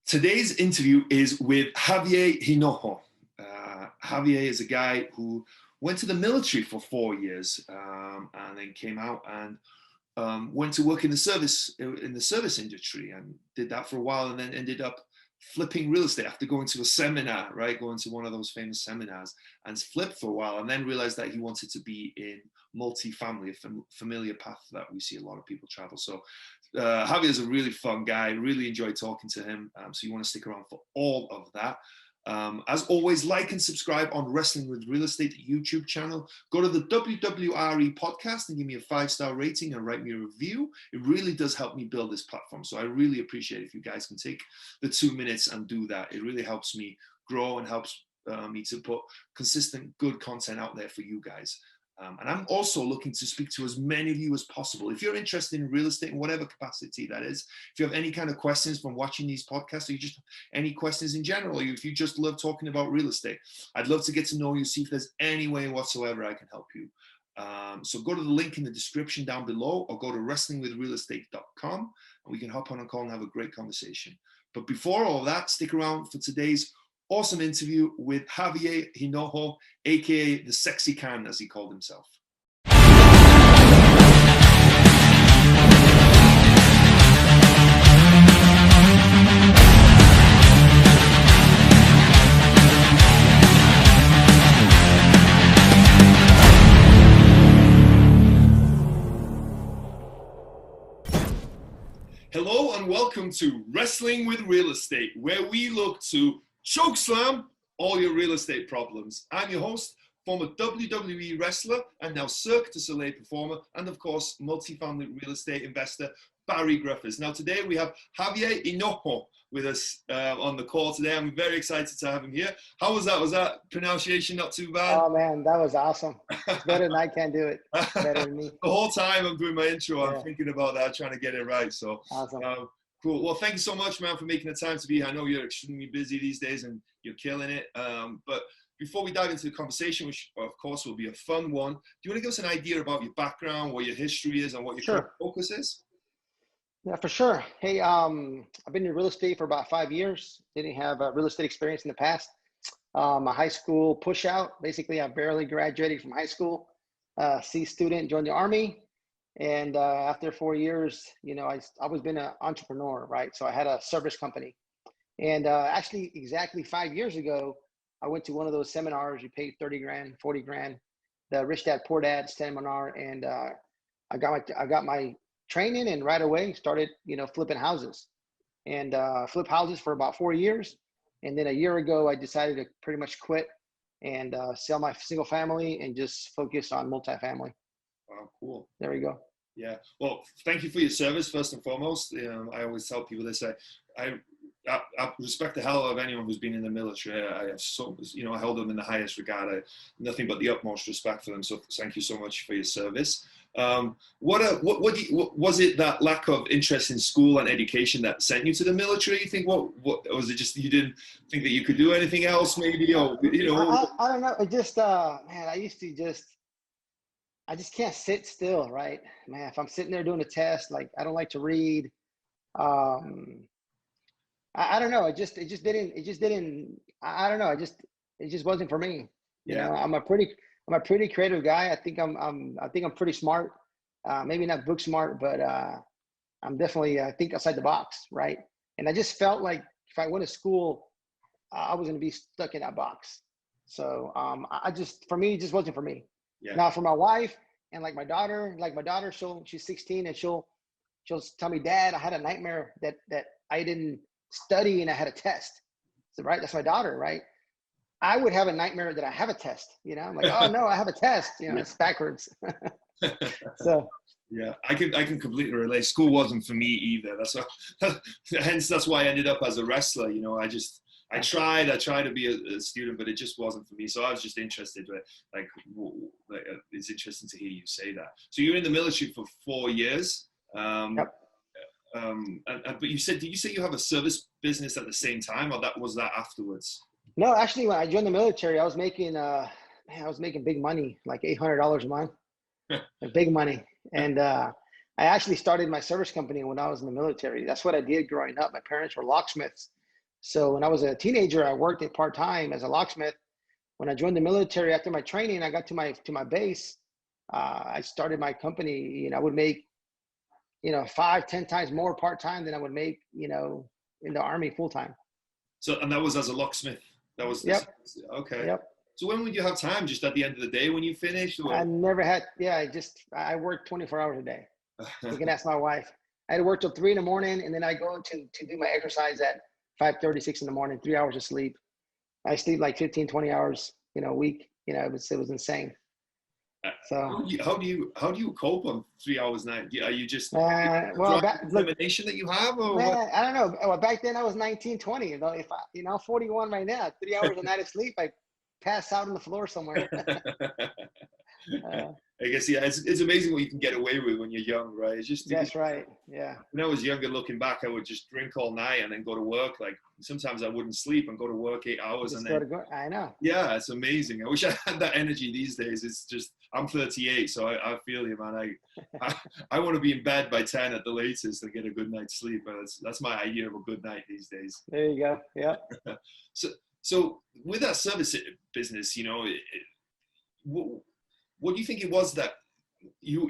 Today's interview is with Javier Hinojo. Javier is a guy who went to the military for 4 years and then came out and went to work in the service industry and did that for a while, and then ended up flipping real estate after going to a seminar, right? Going to one of those famous seminars and flipped for a while, and then realized that he wanted to be in multifamily, a familiar path that we see a lot of people travel. So Javier is a really fun guy. Really enjoyed talking to him. So you want to stick around for all of that. As always, like and subscribe on Wrestling with Real Estate YouTube channel. Go to the WWRE Podcast and give me a 5-star rating and write me a review. It really does help me build this platform. So I really appreciate if you guys can take the 2 minutes and do that. It really helps me grow and helps me to put consistent, good content out there for you guys. And I'm also looking to speak to as many of you as possible. If you're interested in real estate in whatever capacity that is, if you have any kind of questions from watching these podcasts, or you just any questions in general, or if you just love talking about real estate, I'd love to get to know you, see if there's any way whatsoever I can help you. So go to the link in the description down below, or go to wrestlingwithrealestate.com, and we can hop on a call and have a great conversation. But before all that, stick around for today's awesome interview with Javier Hinojo, aka the Sexy Can, as he called himself. Hello and welcome to Wrestling with Real Estate, where we look to chokeslam all your real estate problems. I'm your host, former WWE wrestler and now Cirque du Soleil performer, and of course, multifamily real estate investor, Barri Griffiths. Now today we have Javier Hinojo with us on the call today. I'm very excited to have him here. How was that? Was that pronunciation not too bad? Oh man, that was awesome. It's better than I can do it. It's better than me. The whole time I'm doing my intro, I'm thinking about that, trying to get it right. So awesome. Cool. Well, thank you so much, man, for making the time to be here. I know you're extremely busy these days and you're killing it. But before we dive into the conversation, which of course will be a fun one, do you want to give us an idea about your background, what your history is, and what your current focus is? Yeah, for sure. Hey, I've been in real estate for about 5 years. Didn't have real estate experience in the past. A high school push out. Basically, I barely graduated from high school. C student, joined the Army. And after 4 years, you know, I always been an entrepreneur, right? So I had a service company. And actually, exactly 5 years ago, I went to one of those seminars. You paid 30 grand, 40 grand, the Rich Dad Poor Dad seminar. And I got my training, and right away started, you know, flipping houses. And flip houses for about 4 years. And then a year ago, I decided to pretty much quit and sell my single family and just focus on multifamily. Wow, cool. There we go. Yeah. Well, thank you for your service, first and foremost. I always tell people this. I respect the hell out of anyone who's been in the military. I have so, you know, I hold them in the highest regard. Nothing but the utmost respect for them. So thank you so much for your service. What was it, that lack of interest in school and education that sent you to the military? You think what was it? Just you didn't think that you could do anything else, maybe? Or, you know, I don't know. It just man, I just can't sit still, right? Man, if I'm sitting there doing a test, like I don't like to read. I don't know. It just didn't. I don't know. It just wasn't for me. You know, I'm a pretty creative guy. I think I'm pretty smart. Maybe not book smart, but I'm definitely I think outside the box, right? And I just felt like if I went to school, I was going to be stuck in that box. So for me, it just wasn't for me. Yeah. Now for my wife and like my daughter, she's 16 and she'll tell me, Dad, I had a nightmare that I didn't study and I had a test. So, right. That's my daughter. Right. I would have a nightmare that I have a test, you know, I'm like, oh no, I have a test, you know, it's backwards. So. Yeah, I can completely relate. School wasn't for me either. That's why I ended up as a wrestler. You know, I tried to be a student, but it just wasn't for me. So I was just interested. It's interesting to hear you say that. So you were in the military for 4 years. Yep. But did you say you have a service business at the same time, or was that afterwards? No, actually, when I joined the military, I was making big money, like $800 a month, big money. And I actually started my service company when I was in the military. That's what I did growing up. My parents were locksmiths. So when I was a teenager, I worked at part-time as a locksmith. When I joined the military after my training, I got to my base. I started my company. I would make, 5-10 times more part-time than I would make, in the Army full-time. So, and that was as a locksmith. That was Yep. Okay. Yep. So when would you have time? Just at the end of the day when you finished? Or? I never had. Yeah, I worked 24 hours a day. You can ask my wife. I had to work till 3 in the morning, and then I go to do my exercise at 5:30, 6 in the morning. 3 hours of sleep. I sleep like 15, 20 hours, a week. It was insane. So how do you cope on 3 hours a night? Are you just determination that you have, or man, what? I don't know. Well, back then I was 19, 20. If I'm 41 right now, 3 hours a night of sleep, I pass out on the floor somewhere. I guess, yeah, it's amazing what you can get away with when you're young, right? It's just that's right. Yeah. When I was younger, looking back, I would just drink all night and then go to work. Like sometimes I wouldn't sleep and go to work 8 hours and then. I know. Yeah, it's amazing. I wish I had that energy these days. It's just I'm 38, so I feel you, man. I want to be in bed by 10 at the latest and get a good night's sleep. That's my idea of a good night these days. There you go. Yeah. So with that service business, what do you think it was that you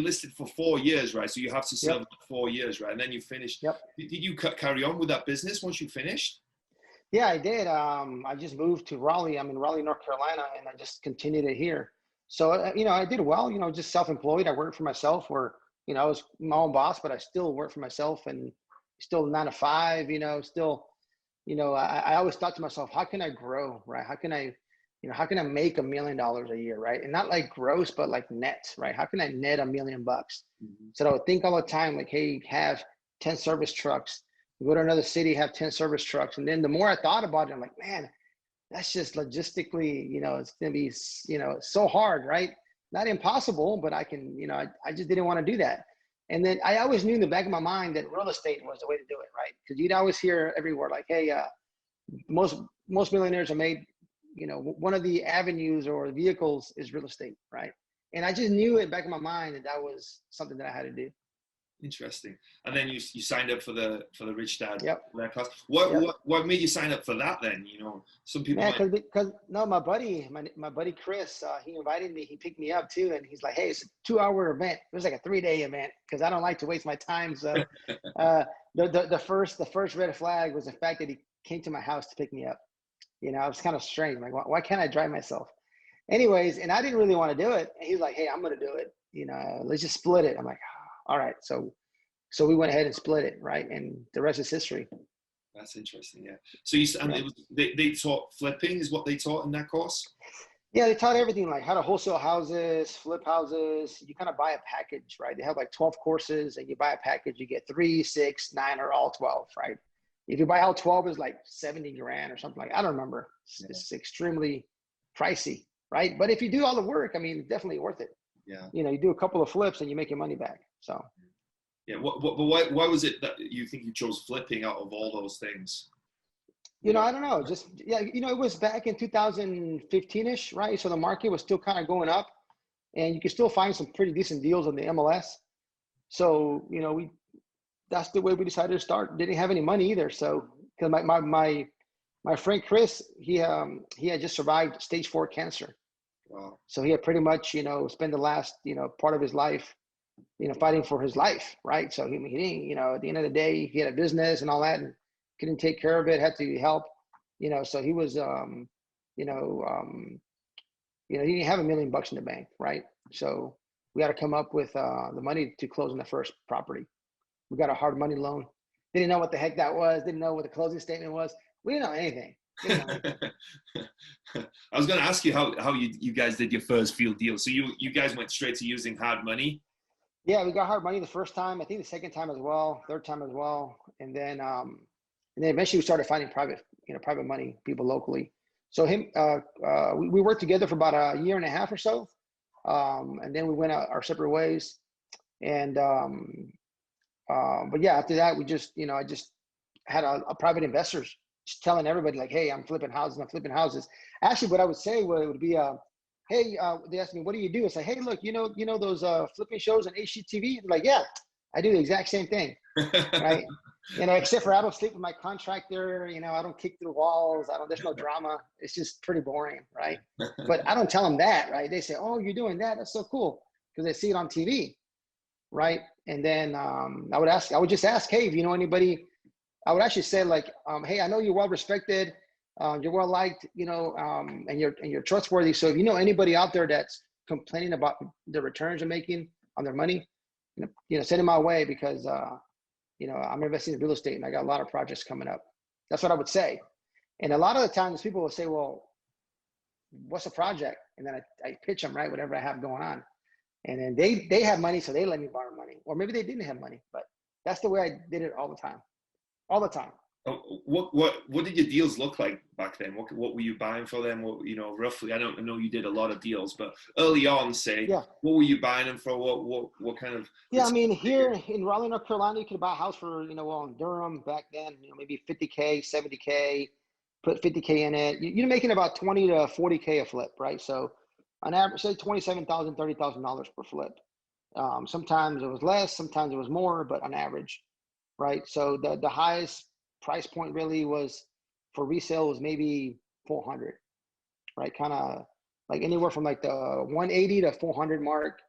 listed for 4 years, right? So you have to serve Yep. 4 years, right? And then you finished. Yep. Did you carry on with that business once you finished? Yeah, I did. I just moved to Raleigh. I'm in Raleigh, North Carolina, and I just continued it here. So, I did well, just self-employed. I worked for myself where, I was my own boss, but I still work for myself and still 9 to 5, still, I always thought to myself, how can I grow, right? How can I make $1 million a year, right? And not like gross, but like net, right? How can I net $1 million bucks? Mm-hmm. So I would think all the time, like, hey, have 10 service trucks, go to another city, have 10 service trucks. And then the more I thought about it, I'm like, man, that's just logistically, it's going to be, so hard, right? Not impossible, but I can, I just didn't want to do that. And then I always knew in the back of my mind that real estate was the way to do it, right? Because you'd always hear everywhere like, hey, most millionaires are made, one of the avenues or vehicles is real estate, right? And I just knew in the back of my mind that was something that I had to do. Interesting. And then you signed up for the Rich Dad class. What made you sign up for that then? Some people. Yeah, because my buddy Chris, he invited me. He picked me up too, and he's like, "Hey, it's a 2-hour event. It was like a 3-day event because I don't like to waste my time." So, the first red flag was the fact that he came to my house to pick me up. It was kind of strange. I'm like, why can't I drive myself? Anyways, and I didn't really want to do it. And he's like, "Hey, I'm going to do it. Let's just split it." I'm like, all right. So we went ahead and split it, right? And the rest is history. That's interesting, yeah. So they taught flipping is what they taught in that course? Yeah, they taught everything, like how to wholesale houses, flip houses. You kind of buy a package, right? They have like 12 courses and you buy a package, you get 3, 6, 9, or all 12, right? If you buy all 12, it's like 70 grand or something like that. I don't remember. It's extremely pricey, right? But if you do all the work, it's definitely worth it. Yeah. You do a couple of flips and you make your money back. So. Yeah. But why was it that you think you chose flipping out of all those things? I don't know. Just, it was back in 2015-ish, right? So the market was still kind of going up and you could still find some pretty decent deals on the MLS. So, that's the way we decided to start. Didn't have any money either. So, because my friend Chris, he had just survived stage 4 cancer. Wow. So he had pretty much, spent the last, part of his life, fighting for his life, right? So he didn't, at the end of the day, he had a business and all that and couldn't take care of it, had to help, so he was, he didn't have $1 million in the bank, right? So we had to come up with the money to close on the first property. We got a hard money loan. Didn't know what the heck that was. Didn't know what the closing statement was. We didn't know anything. I was going to ask you how you guys did your first field deal. So you guys went straight to using hard money? Yeah, we got hard money the first time. I think the second time as well, third time as well. And then eventually we started finding private money, people locally. So we worked together for about a year and a half or so. And then we went our separate ways. And, but yeah, after that, we just, I just had a private investors just telling everybody like, hey, I'm flipping houses. Actually, what I would say would be, hey, they asked me, what do you do? I say, hey, look, you know those flipping shows on HGTV? They're like, yeah, I do the exact same thing, right? You know, except for I don't sleep with my contractor, you know, I don't kick through walls. There's no drama. It's just pretty boring, right? But I don't tell them that, right? They say, oh, you're doing that. That's so cool. Because they see it on TV, right? And then I would just ask, hey, if you know anybody, I would actually say like, hey, I know you're well respected, you're well liked, you know, and you're trustworthy. So if you know anybody out there that's complaining about the returns they're making on their money, you know, send it my way because, you know, I'm investing in real estate and I got a lot of projects coming up. That's what I would say. And a lot of the times people will say, well, what's the project? And then I pitch them, right? Whatever I have going on. And then they have money, so they let me borrow money. Or maybe they didn't have money, but that's the way I did it all the time. All the time. What did your deals look like back then? What were you buying for them? What, you know, roughly? I know you did a lot of deals, but early on, say, yeah. What were you buying them for? What kind of? Yeah, I mean, here in Raleigh, North Carolina, you could buy a house for, you know, well, in Durham back then, you know, maybe 50K, 70K, put 50K in it. You're making about 20 to 40K a flip, right? So on average, say $27,000, $30,000 per flip. Sometimes it was less, sometimes it was more, but on average, right? So the highest price point really was for resale was maybe 400, right? Kind of like anywhere from like the 180 to 400 mark,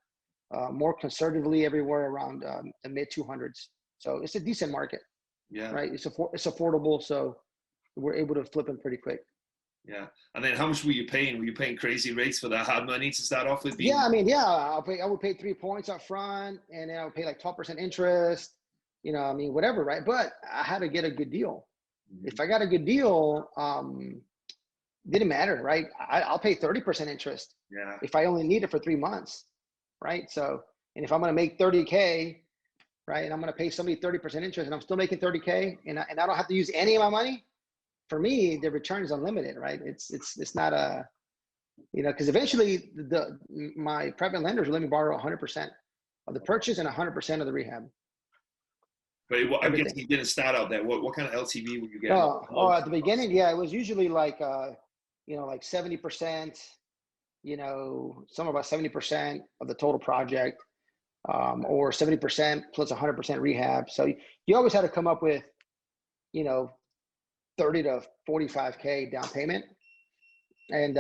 more conservatively everywhere around the mid 200s. So it's a decent market, yeah, right? It's affordable, so we're able to flip them pretty quick. Yeah, and then how much were you paying? Were you paying crazy rates for that hard money to start off with? Yeah, I mean, yeah, I would pay 3 points up front, and then I would pay like 12% interest. You know, I mean, whatever, right? But I had to get a good deal. Mm-hmm. If I got a good deal, didn't matter, right? I'll pay 30% interest. Yeah. If I only need it for 3 months, right? So, and if I'm going to make 30K, right, and I'm going to pay somebody 30% interest, and I'm still making 30K, and I don't have to use any of my money. For me, the return is unlimited, right? It's not a, you know, because eventually my private lenders will let me borrow 100% of the purchase and 100% of the rehab. But I guess you didn't start out there. What kind of LTV were you getting? At the beginning, yeah, it was usually like, you know, like 70%, you know, somewhere about 70% of the total project, or 70% plus 100% rehab. So you always had to come up with, you know, 30 to 45K down payment. And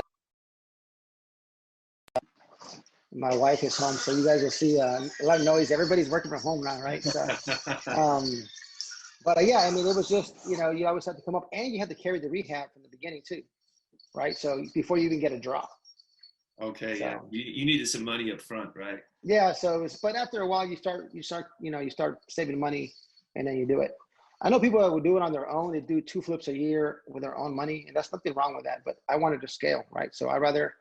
my wife is home, so you guys will see a lot of noise. Everybody's working from home now, right? So, but yeah, I mean, it was just, you know, you always have to come up, and you have to carry the rehab from the beginning too, right? So before you even get a draw. Okay, so, yeah, you needed some money up front, right? Yeah. So, but after a while, you start, you know, you start saving money, and then you do it. I know people that would do it on their own. They do 2 flips a year with their own money, and that's nothing wrong with that. But I wanted to scale, right? So I'd rather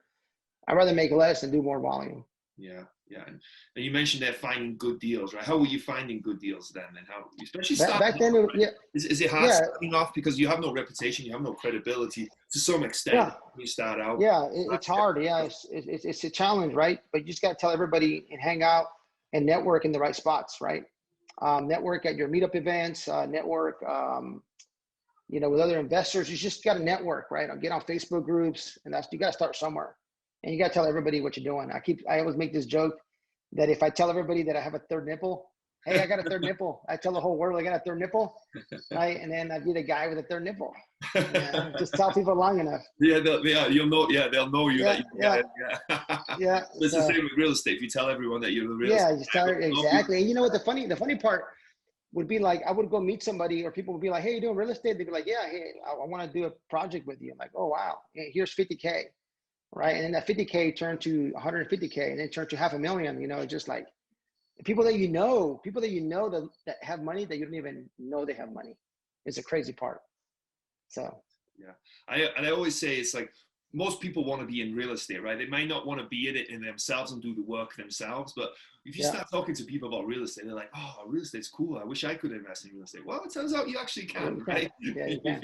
make less and do more volume. Yeah, yeah. And you mentioned that finding good deals, right? How were you finding good deals then? And how, especially back then, right? Yeah. Is it hard starting off because you have no reputation, you have no credibility to some extent when you start out? Yeah, it's hard. Yeah, it's a challenge, right? But you just got to tell everybody and hang out and network in the right spots, right? Network at your meetup events, network, you know, with other investors. You just got to network, right? Get on Facebook groups, and you got to start somewhere, and you got to tell everybody what you're doing. I always make this joke that if I tell everybody that I have a third nipple, hey, I got a third nipple. I tell the whole world I got a third nipple, right? And then I'd be the guy with a third nipple. Yeah, just tell people long enough. Yeah, you'll know. Yeah, they'll know you. Yeah. It's the same with real estate. If you tell everyone that you're the real estate, just tell her exactly. And you know what? The funny part would be, like, I would go meet somebody, or people would be like, "Hey, you doing real estate?" They'd be like, "Yeah, hey, I want to do a project with you." I'm like, "Oh wow, here's 50K, right?" And then that 50K turned to 150K, and then turned to $500,000. You know, just like people that you know that have money that you don't even know they have money. It's a crazy part. So yeah, I always say it's like most people want to be in real estate, right? They might not want to be in it in themselves and do the work themselves, but if you start talking to people about real estate, they're like, "Oh, real estate's cool. I wish I could invest in real estate." Well, it turns out you actually can, right? Yeah, you can.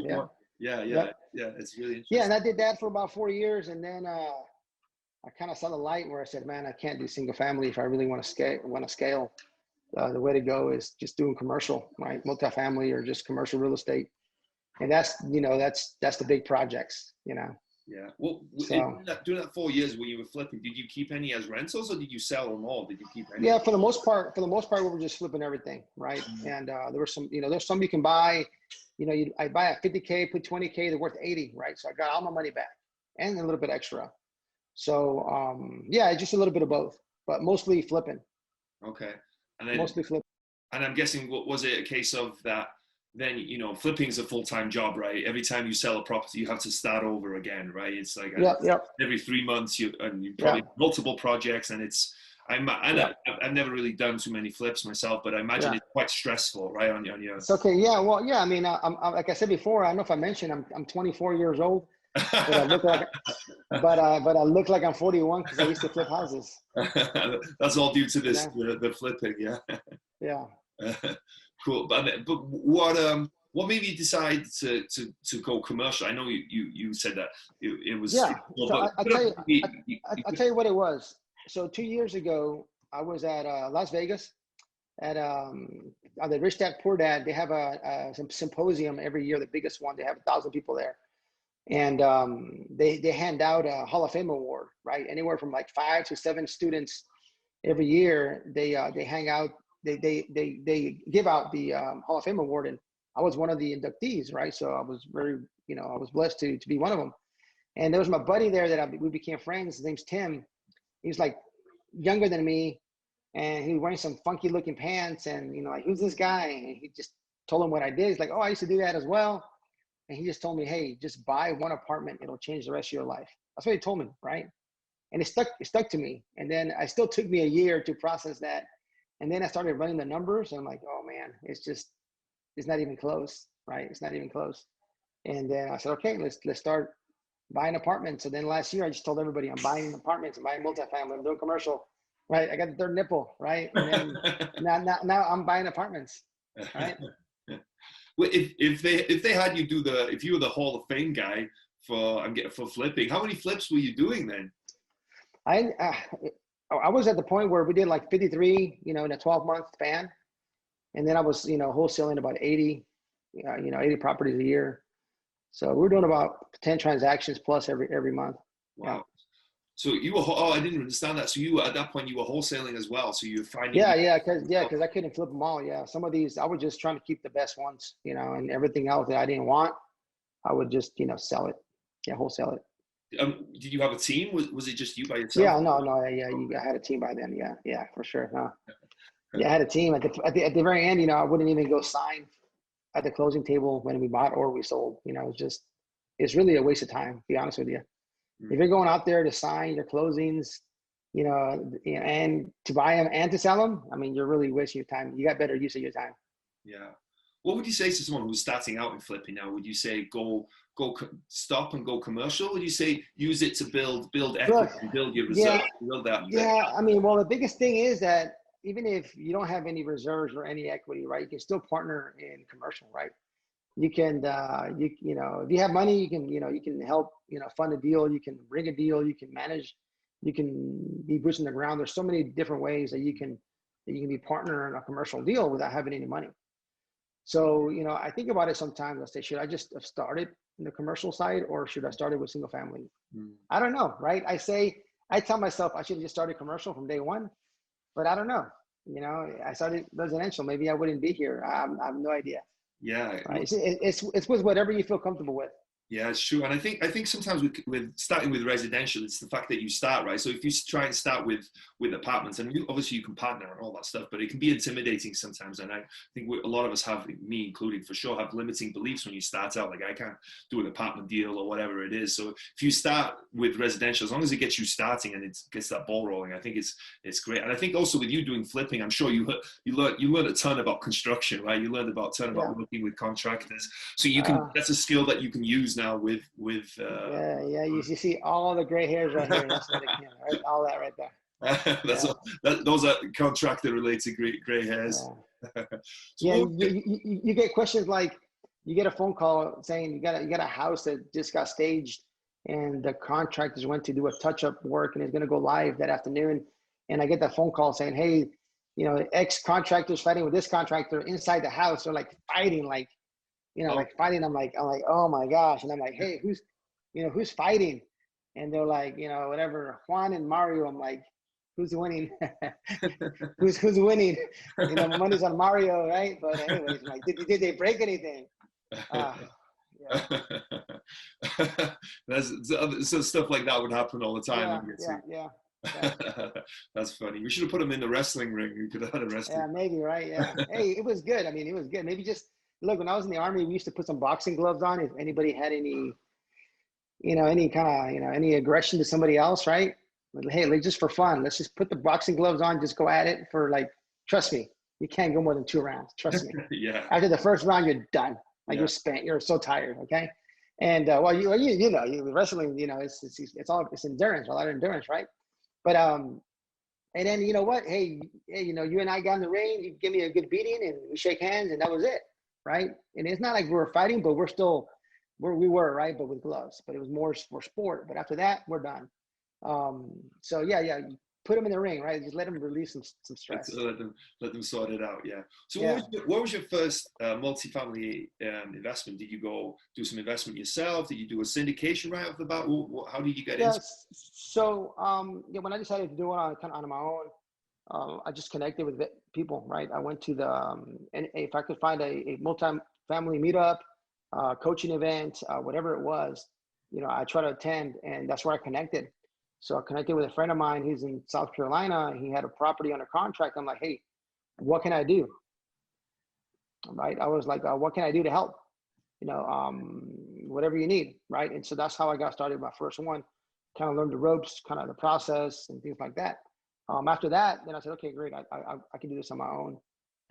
Yeah. It's really interesting. Yeah, and I did that for about 4 years, and then I kind of saw the light where I said, "Man, I can't do single family if I really want to scale. The way to go is just doing commercial, right? Multifamily or just commercial real estate." And that's the big projects, you know. Yeah. Well, So during that 4 years when you were flipping, did you keep any as rentals, or did you sell them all? Did you keep any? yeah, for the most part, we were just flipping everything, right? And there were some, there's some you can buy, I buy a 50K, put 20K, they're worth 80, right? So I got all my money back and a little bit extra. So yeah, just a little bit of both, but mostly flipping. Okay. And then Mostly flipping. And I'm guessing, what was it, a case of that then, flipping is a full-time job, right? Every time you sell a property, you have to start over again, right? It's like every 3 months you probably multiple projects, and I've never really done too many flips myself, but I imagine it's quite stressful, right? On your It's okay. Yeah. Well, yeah. I mean, I'm like I said before, I don't know if I mentioned, I'm 24 years old, but I look like, but I look like I'm 41 because I used to flip houses. That's all due to this, the flipping, yeah. Yeah. Cool. But what made you decide to go commercial? I know you said that it was. Yeah. So I'll tell you what it was. So 2 years ago, I was at Las Vegas at the Rich Dad Poor Dad. They have a symposium every year, the biggest one. They have 1,000 people there, and they hand out a Hall of Fame award, right? Anywhere from like 5 to 7 students every year. They hang out. They give out the Hall of Fame award, and I was one of the inductees, right? So I was very, I was blessed to be one of them. And there was my buddy there that we became friends. His name's Tim. He's like younger than me, and he was wearing some funky looking pants, and like, who's this guy? And he just told him what I did. He's like, oh, I used to do that as well. And he just told me, hey, just buy one apartment, it'll change the rest of your life. That's what he told me, right? And it stuck to me. And then it still took me a year to process that. And then I started running the numbers, and I'm like, oh man, it's not even close, right? It's not even close. And then I said, okay, let's start buying apartments. So then last year, I just told everybody, I'm buying apartments, I'm buying multifamily, I'm doing commercial, right? I got the third nipple, right? And then now I'm buying apartments, right? Well, if they had you if you were the Hall of Fame guy for flipping, how many flips were you doing then? I was at the point where we did like 53, in a 12-month span. And then I was, wholesaling about 80 properties a year. So we're doing about 10 transactions plus every month. Wow. Yeah. So you were, I didn't understand that. So at that point, you were wholesaling as well. So you were finding. Because I couldn't flip them all. Yeah. Some of these, I was just trying to keep the best ones, and everything else that I didn't want, I would just, sell it. Yeah. Wholesale it. Did you have a team? Was it just you by yourself? Yeah, no. Yeah. I had a team by then. Yeah, for sure. No. Yeah, I had a team at the very end. I wouldn't even go sign at the closing table when we bought or we sold. It's really a waste of time, to be honest with you. Mm-hmm. If you're going out there to sign your closings, and to buy them and to sell them, I mean, you're really wasting your time. You got better use of your time. Yeah. What would you say to someone who's starting out in flipping now? Would you say go stop and go commercial? Would you say use it to build equity, and build your reserves, build that? Yeah, I mean, well, the biggest thing is that even if you don't have any reserves or any equity, right, you can still partner in commercial, right? You can, if you have money, you can help, fund a deal, you can rig a deal, you can manage, you can be boots on the ground. There's so many different ways that you can be partner in a commercial deal without having any money. So, I think about it sometimes. I say, should I just have started in the commercial side, or should I started with single family? I don't know, right? I tell myself I should have just started commercial from day one, but I don't know. I started residential. Maybe I wouldn't be here. I have no idea. Yeah. Right. It's with whatever you feel comfortable with. Yeah, it's true. And I think sometimes with starting with residential, it's the fact that you start, right? So if you try and start with apartments, and obviously you can partner and all that stuff, but it can be intimidating sometimes. And I think a lot of us have, me included for sure, have limiting beliefs when you start out. Like, I can't do an apartment deal or whatever it is. So if you start with residential, as long as it gets you starting and it gets that ball rolling, I think it's great. And I think also with you doing flipping, I'm sure you learned a ton about construction, right? You learned a ton about working with contractors. So that's a skill that you can use now with you see all the gray hairs right here. That's what right? All that right there. Those are contractor related gray hairs. You get questions like, you get a phone call saying you got a house that just got staged and the contractors went to do a touch-up work and it's going to go live that afternoon, and I get that phone call saying, hey, X contractors fighting with this contractor inside the house. They're like fighting, like fighting. I'm like, oh my gosh. And I'm like, hey, who's fighting? And they're like, whatever, Juan and Mario. I'm like, who's winning? who's winning? My money's on Mario, right? But anyways, like, did they break anything? Yeah. So stuff like that would happen all the time. Yeah. That's funny. We should have put him in the wrestling ring. We could have had a wrestling. Yeah, maybe, right? Yeah. Hey, it was good. I mean, it was good. Maybe just look. When I was in the Army, we used to put some boxing gloves on. If anybody had any, any kind of, any aggression to somebody else, right? But, hey, like, just for fun, let's just put the boxing gloves on. Just go at it for trust me, you can't go more than 2 rounds. Trust me. Yeah. After the first round, you're done. Like, you're spent. You're so tired. Okay. And you wrestling, it's endurance, a lot of endurance, right? But and then you know what? Hey, you and I got in the ring. You give me a good beating, and we shake hands, and that was it, right? And it's not like we were fighting, but we're still where we were, right? But with gloves. But it was more for sport. But after that, we're done. So yeah, you put them in the ring, right? Just let them release some stress. Let them sort it out. Yeah. So yeah. What was your first multifamily investment? Did you go do some investment yourself? Did you do a syndication right off the bat? How did you get into? So when I decided to do it on my own, I just connected with people, right? I went to and if I could find a multi-family meetup, coaching event, whatever it was, I try to attend, and that's where I connected. So I connected with a friend of mine. He's in South Carolina. He had a property under contract. I'm like, hey, what can I do? Right? I was like, what can I do to help? Whatever you need, right? And so that's how I got started. My first one, kind of learned the ropes, kind of the process and things like that. After that, then I said, okay, great. I can do this on my own.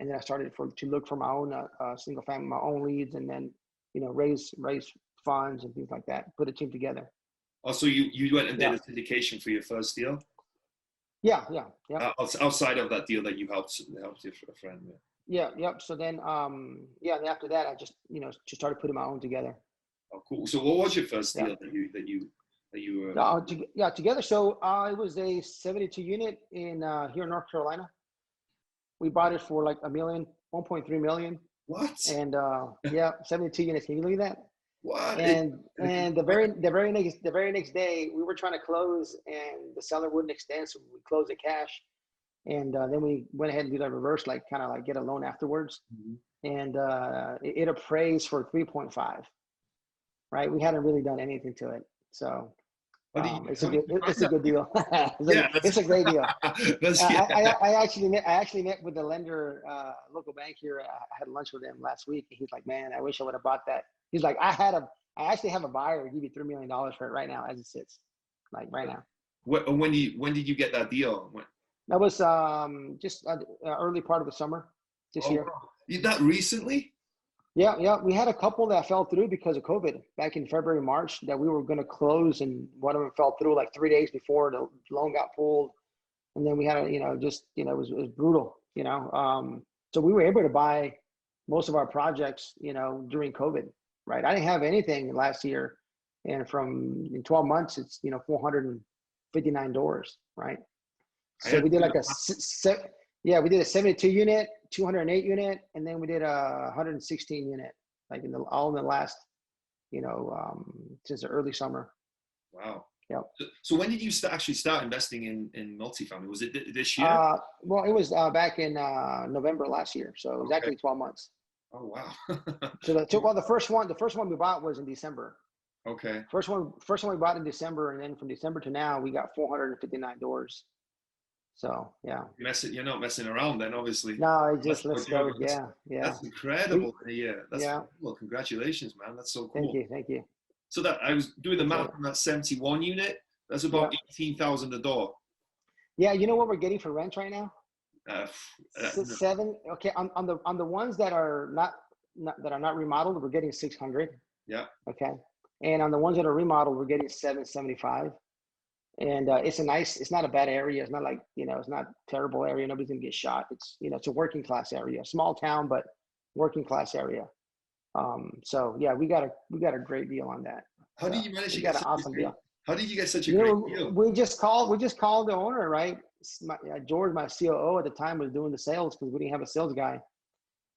And then I started to look for my own single family, my own leads, and then, raise funds and things like that, put a team together. Oh, so you went and did a syndication for your first deal? Yeah. Outside of that deal that you helped your friend with. Yeah. Yep. So then, and after that, I just started putting my own together. Oh, cool. So what was your first deal that you were? Together. So it was a 72 unit in here in North Carolina. We bought it for like $1.3 million. What? And 72 units. Can you believe that? What? And the very next day, we were trying to close, and the seller wouldn't extend, so we closed it cash, and then we went ahead and do that reverse, kind of get a loan afterwards, and it appraised for 3.5. Right, we hadn't really done anything to it, so it's a good deal. It's a great deal. I actually met with the lender, local bank here. I had lunch with him last week, and he's like, "Man, I wish I would have bought that." He's like, I actually have a buyer to give you $3 million for it right now as it sits, like right now. When did you get that deal? That was just early part of the summer this year. That recently? Yeah. We had a couple that fell through because of COVID back in February, March, that we were going to close, and one of them fell through like 3 days before the loan got pulled. And then we had it was brutal, so we were able to buy most of our projects, during COVID. Right. I didn't have anything last year. And in 12 months, it's, 459 doors. Right. So we did we did a 72 unit, 208 unit, and then we did a 116 unit, like all in the last, since the early summer. Wow. Yeah. So when did you actually start investing in multifamily? Was it this year? Well, it was back in November last year. So it was actually 12 months. Oh, wow. So the first one we bought was in December. Okay. First one we bought in December, and then from December to now, we got 459 doors. So yeah. You're not messing around then, obviously. No, let's go. Yeah. That's incredible. That's cool. Congratulations, man. That's so cool. Thank you. So that I was doing the math on that 71 unit. That's about $18,000 a door. Yeah, you know what we're getting for rent right now? 7. Okay, on the ones that are not remodeled, we're getting 600. Yeah. Okay, and on the ones that are remodeled, we're getting 775. And it's not a bad area. It's not like it's not a terrible area. Nobody's gonna get shot. It's it's a working class area, small town, but working class area. So yeah, we got a great deal on that. How did you manage to get an awesome deal? How did you get such a great deal? We just called the owner, right? George, my COO at the time, was doing the sales because we didn't have a sales guy.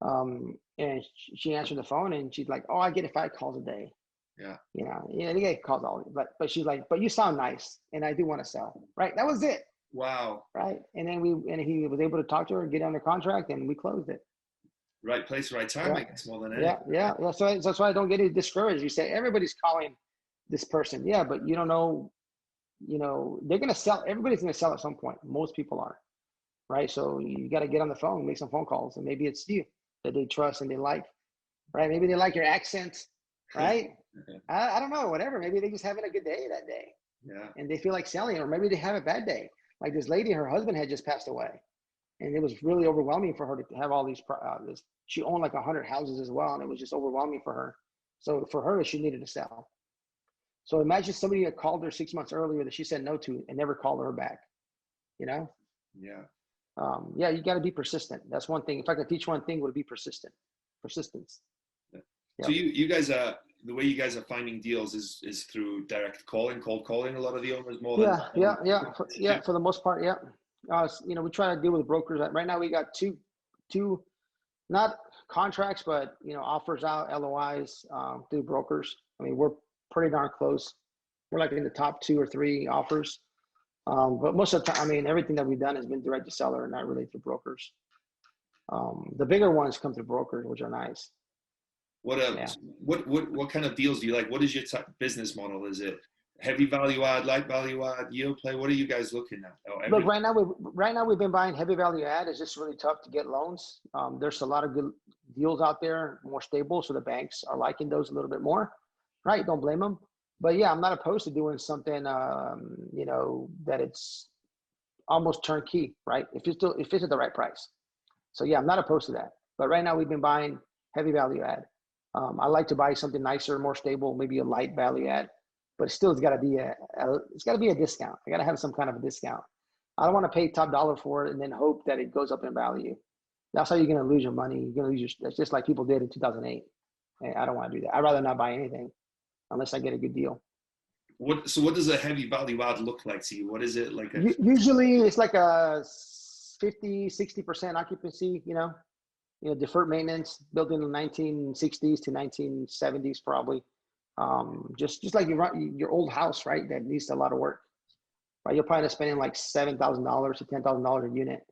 And she answered the phone, and she's like, "Oh, I get 5 calls a day." Yeah. They get calls all, but she's like, but you sound nice, and I do want to sell, right? That was it. Wow. Right, and then he was able to talk to her, get under contract, and we closed it. Right place, right time. I guess more than anything. Yeah. So that's why I don't get discouraged. You say everybody's calling this person, yeah, but you don't know. They're gonna sell. Everybody's gonna sell at some point. Most people are, right? So you got to get on the phone, make some phone calls, and maybe it's you that they trust and they like, right? Maybe they like your accent, right? I don't know, whatever. Maybe they're just having a good day that day. Yeah. And they feel like selling, or maybe they have a bad day. Like this lady, her husband had just passed away, and it was really overwhelming for her to have all these. She owned like 100 houses as well, and it was just overwhelming for her. So for her, she needed to sell. So imagine somebody that called her 6 months earlier that she said no to and never called her back. Yeah. You got to be persistent. That's one thing. If I could teach one thing, would be persistence. Yeah. So you guys are, the way you guys are finding deals is through direct calling, cold calling a lot of the owners more than for the most part. We try to deal with brokers. Right now we got two not contracts, but offers out, LOIs through brokers. I mean, we're pretty darn close. We're like in the top 2 or 3 offers. But most of the time, I mean, everything that we've done has been direct to seller, not really through brokers. The bigger ones come through brokers, which are nice. What kind of deals do you like? What is your business model? Is it heavy value add, light value add, yield play? What are you guys looking at? Look, right now we've been buying heavy value add. It's just really tough to get loans. There's a lot of good deals out there, more stable, so the banks are liking those a little bit more. Right? Don't blame them. But yeah, I'm not opposed to doing something, that it's almost turnkey, right? If it's at the right price. So yeah, I'm not opposed to that. But right now we've been buying heavy value add. I like to buy something nicer, more stable, maybe a light value add, but it's got to be a discount. I got to have some kind of a discount. I don't want to pay top dollar for it and then hope that it goes up in value. That's how you're going to lose your money. You're going to lose that's just like people did in 2008. And I don't want to do that. I'd rather not buy anything unless I get a good deal. So what does a heavy value add look like to you? What is it like? Usually it's like a 50-60% occupancy, deferred maintenance, built in the 1960s to 1970s probably. Just like your old house, right? That needs a lot of work. Right? You're probably spending like $7,000 to $10,000 a unit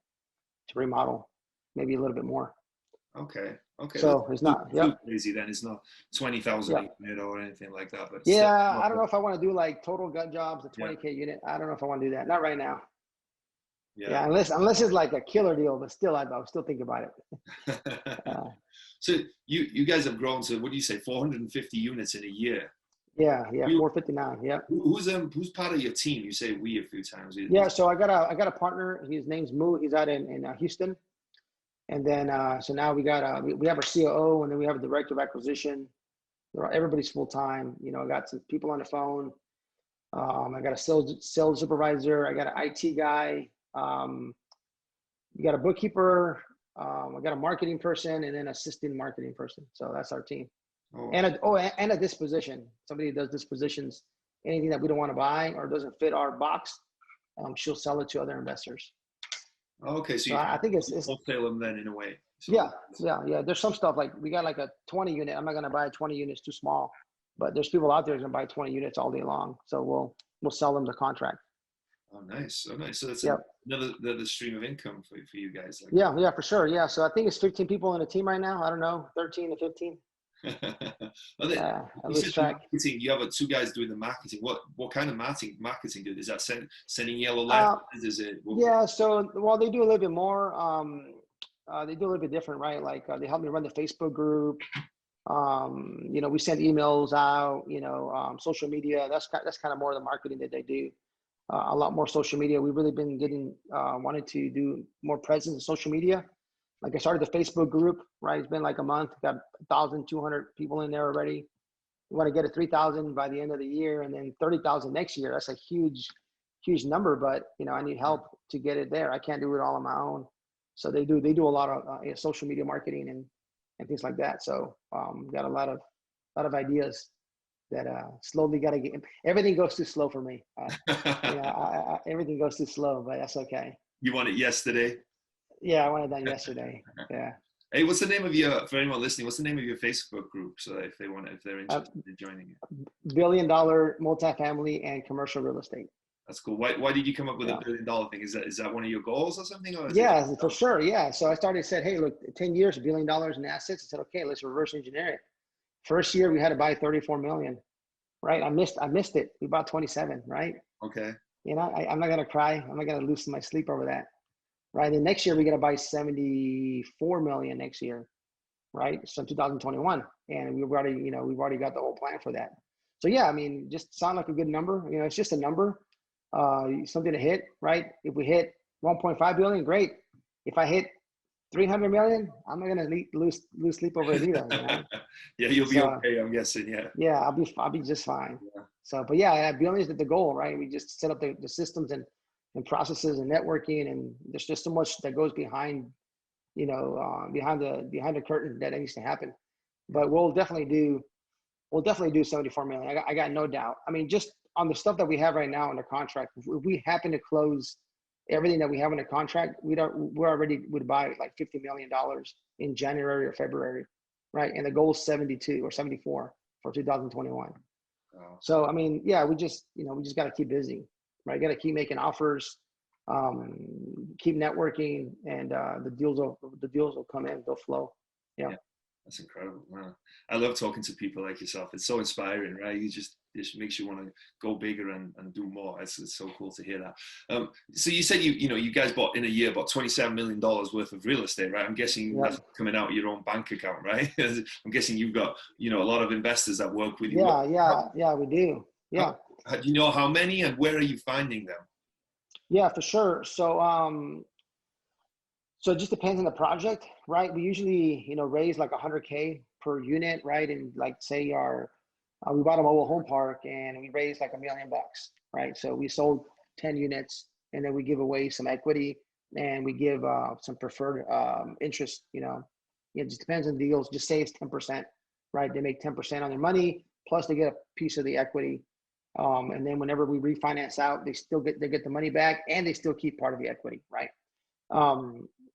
to remodel, maybe a little bit more. Okay. So it's not too crazy then. It's not 20,000 a unit or anything like that. But I don't know if I want to do like total gut jobs, a 20K unit. I don't know if I want to do that. Not right now. Yeah, unless it's like a killer deal, but still, I'll still think about it. So you guys have grown to, what do you say, 450 units in a year? Yeah, 459. Yeah. Who's part of your team? You say we a few times. Yeah, so I got a partner. His name's Moo. He's out in Houston. And then so now we got we have our COO, and then we have a director of acquisition. Everybody's full time. I got some people on the phone. I got a sales supervisor. I got an IT guy. We got a bookkeeper. I got a marketing person, and then assistant marketing person. So that's our team. Oh. And a disposition. Somebody does dispositions. Anything that we don't want to buy or doesn't fit our box, she'll sell it to other investors. Okay, so I think it's wholesale them then in a way. So yeah. There's some stuff like we got like a 20 unit. I'm not gonna buy 20 units, too small. But there's people out there who's gonna buy 20 units all day long. So we'll sell them the contract. Oh, nice. So that's another stream of income for you guys. Yeah, for sure. Yeah. So I think it's 15 people in a team right now. I don't know, 13 to 15. You have 2 guys doing the marketing. What kind of marketing do? Is that sending yellow letters? Is it? So they do a little bit more. They do a little bit different, right? Like they help me run the Facebook group. We send emails out. Social media. That's kind of more of the marketing that they do. A lot more social media. We've really been wanted to do more presence in social media. Like I started the Facebook group, right? It's been like a month, got 1,200 people in there already. We want to get to 3,000 by the end of the year, and then 30,000 next year. That's a huge number, but I need help to get it there. I can't do it all on my own. So they do a lot of social media marketing and things like that. So got a lot of ideas that slowly got to get. Everything goes too slow for me. Everything goes too slow, but that's okay. You want it yesterday? Yeah, I wanted that yesterday. Yeah. Hey, what's the name of for anyone listening, what's the name of your Facebook group? So that if they're interested in joining it. $1 billion multifamily and commercial real estate. That's cool. Why did you come up with $1 billion thing? Is that one of your goals or something? Or yeah, for sure. Yeah. So I said, hey, look, 10 years, $1 billion in assets. I said, okay, let's reverse engineer it. First year we had to buy 34 million, right? I missed it. We bought 27, right? Okay. You know, I'm not going to cry. I'm not going to lose my sleep over that. Right. And next year we got to buy 74 million next year. Right. So 2021. And we've already got the whole plan for that. So yeah, I mean, just sound like a good number. You know, it's just a number, something to hit, right? If we hit 1.5 billion, great. If I hit 300 million, I'm not going to lose sleep over it either. You know? Yeah, you'll be okay, I'm guessing. Yeah. Yeah, I'll be just fine. Yeah. So, but yeah, billion is the goal, right? We just set up the systems and processes and networking, and there's just so much that goes behind, behind the curtain that needs to happen. But we'll definitely do 74 million. I got no doubt. I mean, just on the stuff that we have right now under contract, if we happen to close everything that we have in the contract, we already would buy like $50 million in January or February, right? And the goal is 72 or 74 for 2021. Wow. So I mean, yeah, we just got to keep busy, right? Got to keep making offers, keep networking, and the deals will come in, they'll flow. Yeah. That's incredible. Wow. I love talking to people like yourself. It's so inspiring, right? It just makes you want to go bigger and do more. It's so cool to hear that. So you said you guys bought in a year about $27 million worth of real estate, right? I'm guessing that's coming out of your own bank account, right? I'm guessing you've got a lot of investors that work with you. Yeah, we do. Yeah. Do you know how many and where are you finding them? Yeah, for sure. So it just depends on the project, right? We usually, raise like 100K per unit, right? And like say we bought a mobile home park and we raised like $1 million, right? So we sold 10 units and then we give away some equity and we give some preferred interest, it just depends on the deals. Just say it's 10%, right? They make 10% on their money, plus they get a piece of the equity. And then whenever we refinance out, they get the money back and they still keep part of the equity, right?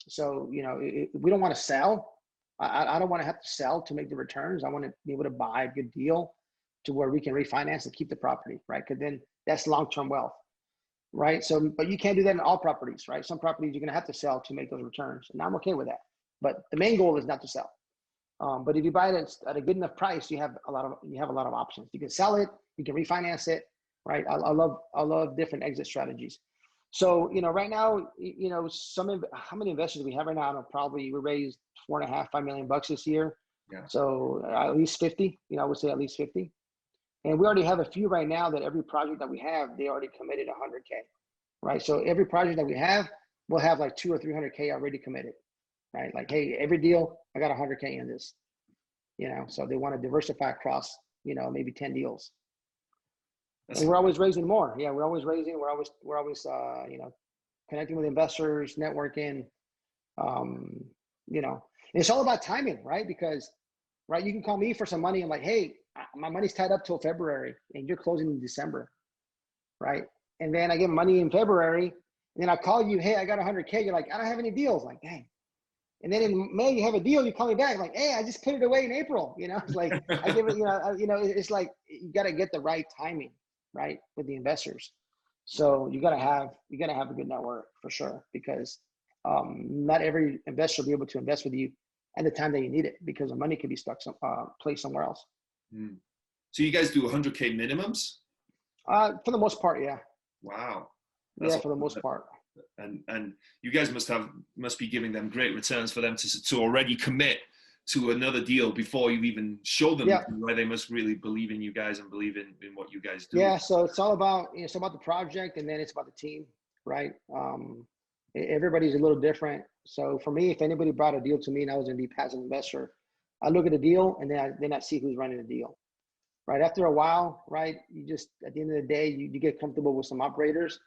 So, we don't want to sell. I don't want to have to sell to make the returns. I want to be able to buy a good deal to where we can refinance and keep the property, right? Because then that's long-term wealth, right? So, but you can't do that in all properties, right? Some properties you're going to have to sell to make those returns, and I'm okay with that. But the main goal is not to sell. But if you buy it at a good enough price, you have a lot of options. You can sell it, you can refinance it, right? I love different exit strategies. So, right now, how many investors do we have right now? We raised $4.5 million this year. Yeah. So at least 50, I would say at least 50. And we already have a few right now that every project that we have, they already committed 100K, right? So every project that we have, we'll have like 200 or 300K already committed, right? Like, hey, every deal, I got 100K in this, so they want to diversify across, maybe 10 deals. And we're always raising more. Yeah, we're always raising. We're always connecting with investors, networking. And it's all about timing, right? Because, right, you can call me for some money. I'm like, hey, my money's tied up till February, and you're closing in December, right? And then I get money in February, and then I call you, hey, I got 100K. You're like, I don't have any deals. Like, dang. And then in May you have a deal. You call me back, like, hey, I just put it away in April. It's like I give it. It's like you got to get the right timing, right, with the investors. So you gotta have a good network for sure, because not every investor will be able to invest with you at the time that you need it, because the money could be stuck placed somewhere else. So you guys do 100K minimums? For the most part, yeah. Wow. That's for the most part. And you guys must be giving them great returns for them to already commit to another deal before you even show them. Why they must really believe in you guys and believe in what you guys do. Yeah, so it's all about the project, and then it's about the team, right? Everybody's a little different. So for me, if anybody brought a deal to me and I was going to be a passive investor, I look at the deal and then I see who's running the deal, right? After a while, right, you just, at the end of the day, you get comfortable with some operators,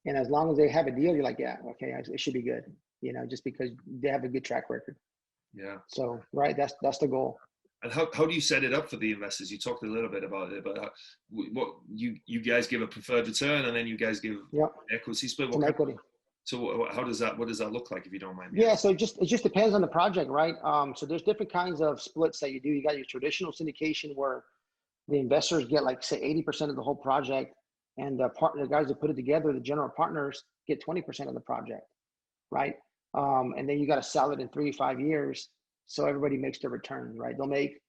and as long as they have a deal, you're like, yeah, okay, it should be good, just because they have a good track record. Yeah. So, right, that's the goal. And how do you set it up for the investors? You talked a little bit about it, but what you guys give a preferred return, and then you guys give equity split. Equity. So how does that, what does that look like, if you don't mind me Yeah, asking? so it just depends on the project, right? So there's different kinds of splits that you do. You got your traditional syndication where the investors get like say 80% of the whole project, and the guys that put it together, the general partners, get 20% of the project, right? And then you got to sell it in 3 to 5 years, so everybody makes their return, right? They'll make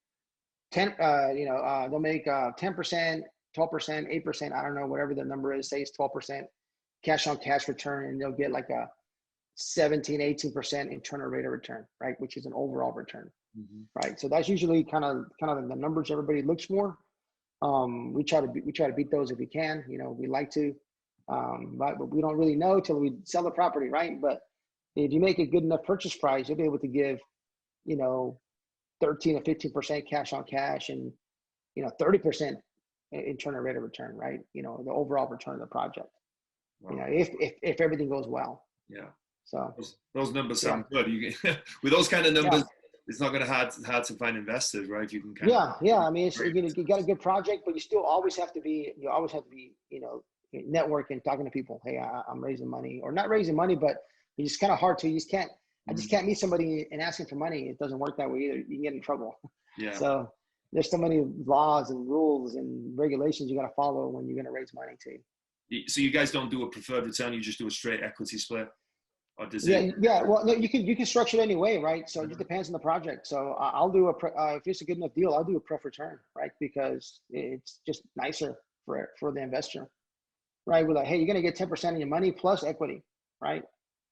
10%, 12%, 8%. I don't know, whatever the number is. Say it's 12% cash on cash return, and they'll get like a 17, 18% internal rate of return, right? Which is an overall return, right? So that's usually kind of the numbers everybody looks for. We try to beat those if we can. We like to, but we don't really know till we sell the property, right? But if you make a good enough purchase price, you'll be able to give, 13 or 15% cash on cash, and 30% internal rate of return, right? The overall return of the project. Wow. If everything goes well. Yeah. So those numbers sound good. With those kind of numbers, yeah. it's not going to hard to find investors, right? You can yeah. I mean, you got a good project, but you still always have to be, networking, talking to people. Hey, I'm raising money, or not raising money, but it's kind of hard to. I just can't meet somebody and ask him for money. It doesn't work that way either. You can get in trouble. Yeah. So there's so many laws and rules and regulations you got to follow when you're going to raise money too. So you guys don't do a preferred return; you just do a straight equity split, or does it? Yeah. Well, no, you can structure it any way, right? So it just depends on the project. So I'll do if it's a good enough deal, I'll do a pref return, right? Because it's just nicer for the investor, right? We're like, hey, you're going to get 10% of your money plus equity, right?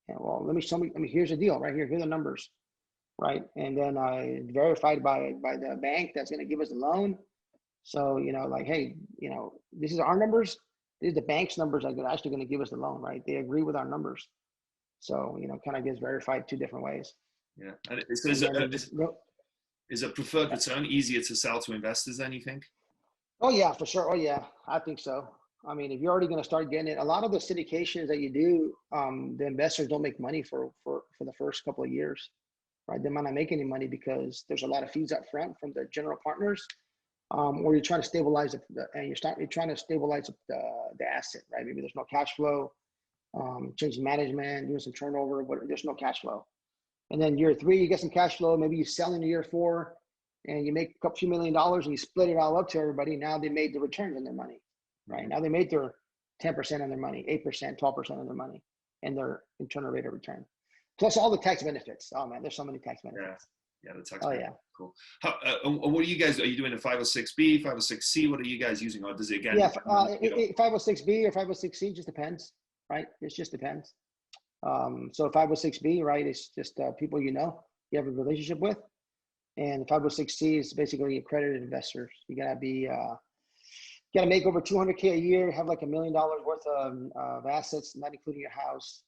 And well, let me here's the deal right here. Here are the numbers, right? And then verified by the bank that's going to give us the loan. So like, hey, this is our numbers. These are the bank's numbers that are actually going to give us the loan, right? They agree with our numbers. So, kind of gets verified 2 different ways. Yeah. And is a preferred return easier to sell to investors than you think? Oh, yeah, for sure. Oh, yeah, I think so. I mean, if you're already going to start getting it, a lot of the syndications that you do, the investors don't make money for the first couple of years, right? They might not make any money because there's a lot of fees up front from the general partners. Or you're trying to stabilize it, and you're trying to stabilize the asset, right? Maybe there's no cash flow, changing management, doing some turnover, but there's no cash flow. And then year 3, you get some cash flow. Maybe you sell in year 4, and you make a few $1 million, and you split it all up to everybody. Now they made the returns on their money, right? Now they made their 10% on their money, 8%, 12% on their money, and their internal rate of return, plus all the tax benefits. Oh man, there's so many tax benefits. Yeah, the tax. Oh yeah. Cool. What are you guys? Are you doing a 506B, 506C? What are you guys using, or does it again? Yeah, 506B or 506C just depends, right? It just depends. So 506B, right? It's just people you have a relationship with, and 506C is basically accredited investors. You gotta be, gotta make over 200K a year, have like $1 million worth of assets, not including your house,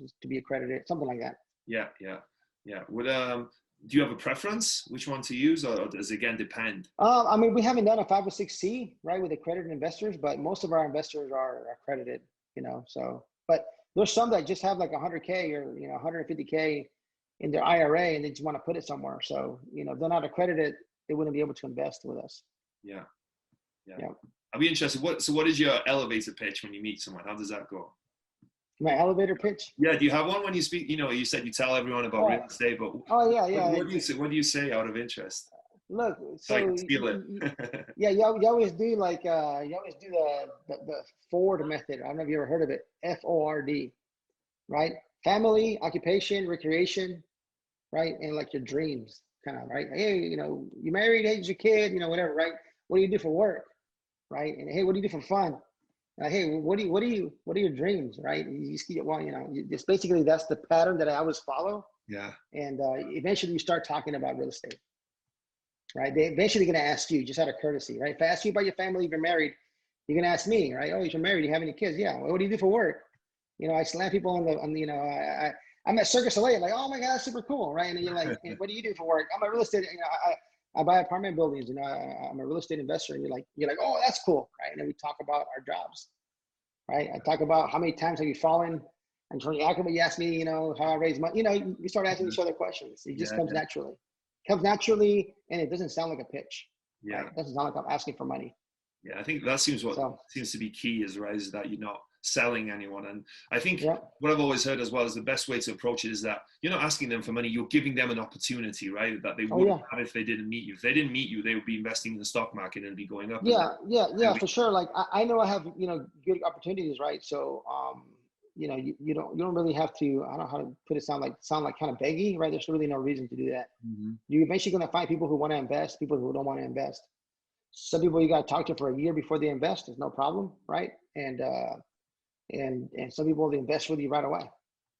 just to be accredited, something like that. Yeah. Do you have a preference which one to use, or does it again depend? I mean, we haven't done a 506C, right, with accredited investors, but most of our investors are accredited, so, but there's some that just have like 100K or, 150K in their IRA, and they just want to put it somewhere. So, if they're not accredited, they wouldn't be able to invest with us. Yeah. I'd be interested. What is your elevator pitch when you meet someone? How does that go? My elevator pitch? Yeah. Do you have one when you speak? You said you tell everyone about real estate, but yeah. What do you say out of interest? Look, so I can feel it. Yeah, you always do like you always do the Ford method. I don't know if you ever heard of it. FORD, right? Family, occupation, recreation, right? And like your dreams, kind of, right? Hey, you married, hey, your kid, whatever, right? What do you do for work, right? And hey, what do you do for fun? Hey, what are your dreams, right? You just keep, it's basically that's the pattern that I always follow. Yeah. And eventually you start talking about real estate, right? They eventually going to ask you just out of courtesy, right? If I ask you about your family, if you're married, you're going to ask me, right? Oh, you're married, you have any kids? Yeah. Well, what do you do for work? I slam people I'm at Circus LA, like, oh my God, that's super cool, right? And you're like, what do you do for work? I'm a real estate, I buy apartment buildings, I'm a real estate investor. And you're like, oh, that's cool, right? And then we talk about our jobs, right? I talk about how many times have you fallen, and when you ask me, how I raise money, you start asking each other questions. It just comes naturally. And it doesn't sound like a pitch. Yeah. Right? It doesn't sound like I'm asking for money. Yeah, I think that seems to be key is that you're not selling anyone. And I think Yeah. what I've always heard as well is the best way to approach it is that you're not asking them for money, you're giving them an opportunity, right? That they wouldn't have if they didn't meet you. If they didn't meet you, they would be investing in the stock market and it'd be going up. Yeah, for sure. Like I know I have, good opportunities, right? So, you don't really have to, I don't know how to put it, sound like kind of beggy, right? There's really no reason to do that. Mm-hmm. You're eventually going to find people who want to invest, people who don't want to invest. Some people you got to talk to for a year before they invest. There's no problem, right? And some people they invest with you right away,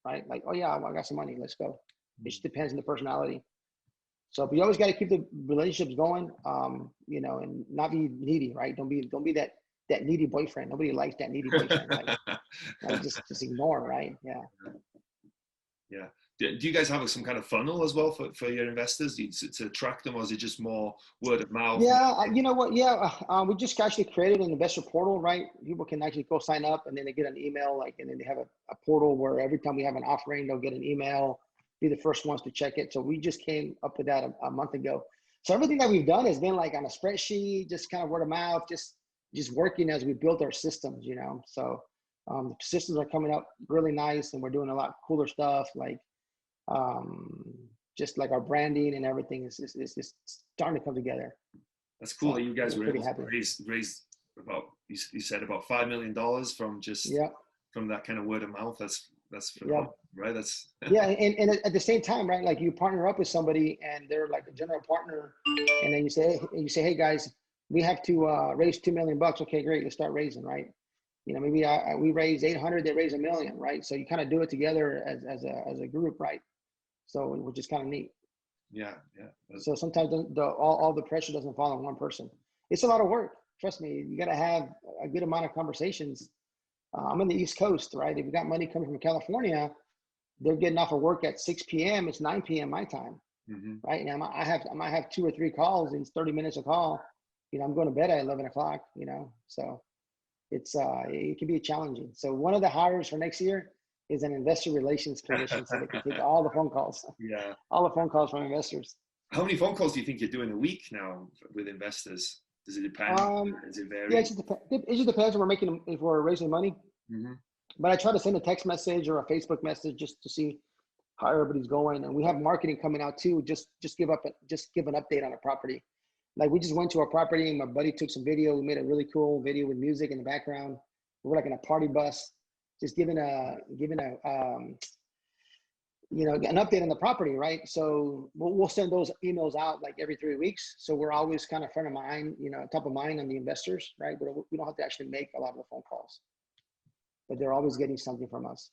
right? Like, oh yeah, I got some money, let's go. It just depends on the personality. So, but you always got to keep the relationships going, and not be needy, right? Don't be that needy boyfriend. Nobody likes that needy boyfriend. Like just ignore, right? Yeah. Yeah. Do you guys have some kind of funnel as well for your investors to attract them, or is it just more word of mouth? Yeah, you know what? Yeah, we just actually created an investor portal, right? People can actually go sign up, and then they get an email, and then they have a portal where every time we have an offering, they'll get an email, be the first ones to check it. So we just came up with that a month ago. So everything that we've done has been like on a spreadsheet, just kind of word of mouth, just working as we built our systems, So the systems are coming up really nice, and we're doing a lot cooler stuff, like just like our branding and everything is starting to come together. That's cool that you guys were able happy. to raise about, you said about $5 million from just from that kind of word of mouth. That's phenomenal, right? That's and at the same time, right? Like you partner up with somebody and they're like a general partner, and then you say, hey guys, we have to raise $2 million. Okay, great, let's start raising, right? Maybe we raise 800, they raise $1 million, right? So you kind of do it together as a group, right? So which is kind of neat. Yeah. So sometimes all the pressure doesn't fall on one person. It's a lot of work. Trust me, you got to have a good amount of conversations. I'm in the East Coast, right? If you got money coming from California, they're getting off of work at 6 p.m. It's 9 p.m. my time, right? Now I might have 2 or 3 calls, and it's 30 minutes a call. I'm going to bed at 11 o'clock. So it's it can be challenging. So one of the hires for next year is an investor relations position, so they can take all the phone calls. Yeah. All the phone calls from investors. How many phone calls do you think you're doing a week now with investors? Does it depend? Does it vary? Yeah, it just depends if we're raising money. Mm-hmm. But I try to send a text message or a Facebook message just to see how everybody's going. And we have marketing coming out too. Just give an update on a property. Like we just went to a property and my buddy took some video. We made a really cool video with music in the background. We're like in a party bus, just giving an update on the property, right? So we'll send those emails out like every 3 weeks. So we're always kind of front of mind, top of mind on the investors, right? But we don't have to actually make a lot of the phone calls, but they're always getting something from us.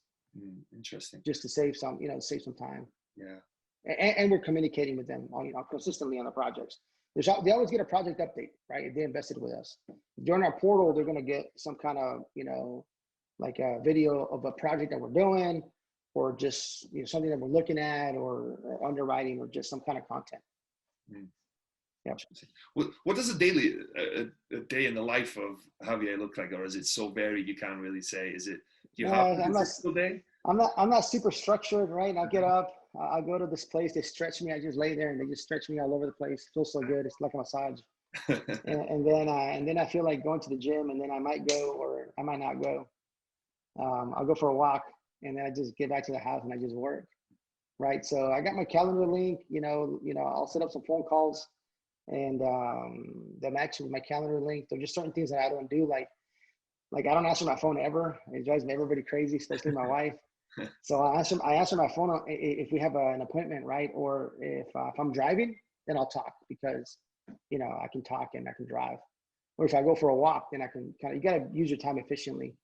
Interesting. Just to save some time. Yeah. And we're communicating with them, consistently on the projects. They always get a project update, right? If they invested with us during our portal, they're going to get some kind of, like a video of a project that we're doing, or just something that we're looking at, or underwriting, or just some kind of content. Yeah. What does a day in the life of Javier look like, or is it so varied you can't really say? Is it? Do you have a typical day? I'm not super structured, right? I get up, I go to this place, they stretch me, I just lay there and they just stretch me all over the place. It feels so good. It's like a massage. and then I feel like going to the gym, and then I might go or I might not go. I'll go for a walk, and then I just get back to the house and I just work. Right. So I got my calendar link, I'll set up some phone calls, and that match with my calendar link. There's just certain things that I don't do, like I don't answer my phone ever. It drives everybody crazy, especially my wife. So I answer my phone if we have an appointment, right? Or if I'm driving, then I'll talk, because I can talk and I can drive. Or if I go for a walk, then I can you got to use your time efficiently,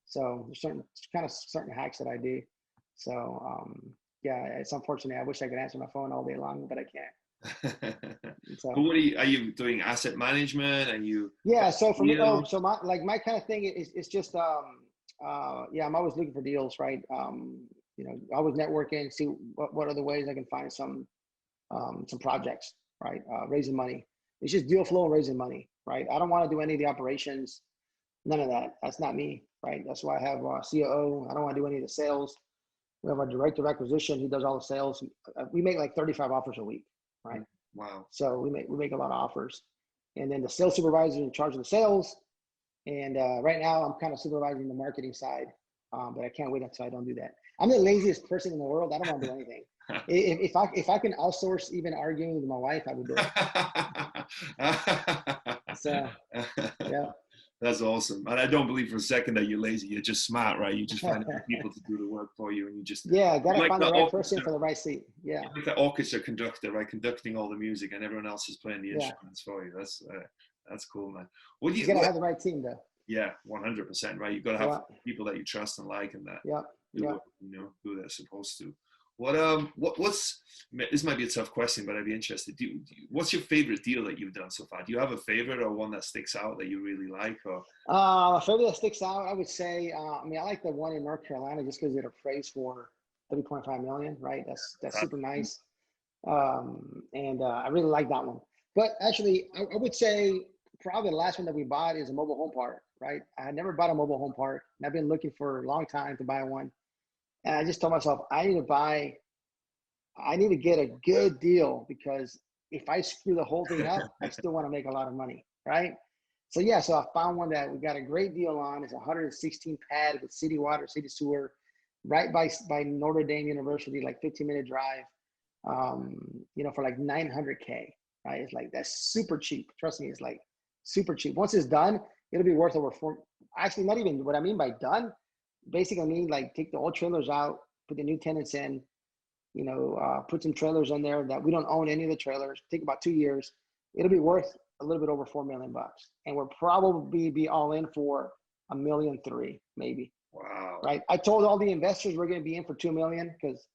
So there's certain hacks that I do. So yeah, it's unfortunate. I wish I could answer my phone all day long, but I can't. So what are you doing? Asset management? And you? Yeah. So for me, my kind of thing is just I'm always looking for deals, right? Always networking, see what other ways I can find some projects, right? Raising money. It's just deal flow and raising money, right? I don't want to do any of the operations, none of that. That's not me, right? That's why I have a COO. I don't want to do any of the sales. We have our director of acquisition. He does all the sales. We make like 35 offers a week, right? Wow. So we make a lot of offers. And then the sales supervisor in charge of the sales, And right now I'm kind of supervising the marketing side, but I can't wait until I don't do that. I'm the laziest person in the world. I don't want to do anything. If I can outsource even arguing with my wife, I would do it. So yeah. That's awesome. And I don't believe for a second that you're lazy. You're just smart, right? You just find people to do the work for you, and you just gotta find the right person for the right seat. Yeah, like the orchestra conductor, right? Conducting all the music, and everyone else is playing the instruments for you. That's cool, man. You gotta have the right team, though. Yeah, 100%, right? You gotta have people that you trust and like, and that who they're supposed to. What's this might be a tough question, but I'd be interested. What's your favorite deal that you've done so far? Do you have a favorite or one that sticks out that you really like? Or a favorite that sticks out, I would say. I like the one in North Carolina just because it appraised for $3.5 million. Right, that's super nice, and I really like that one. But actually, I would say probably the last one that we bought is a mobile home park. Right, I had never bought a mobile home park, and I've been looking for a long time to buy one. And I just told myself, I need to get a good deal, because if I screw the whole thing up, I still want to make a lot of money, right? So I found one that we got a great deal on. It's 116 pad with city water, city sewer, right by Notre Dame University, like 15-minute drive, for like $900K, right? It's like, that's super cheap. Trust me, it's like super cheap. Once it's done, it'll be worth over actually, not even what I mean by done. Basically, I mean, like, take the old trailers out, put the new tenants in, put some trailers in there that we don't own any of the trailers. Take about 2 years. It'll be worth a little bit over $4 million, and we'll probably be all in for $1.3 million, maybe. Wow! Right. I told all the investors we're going to be in for $2 million, because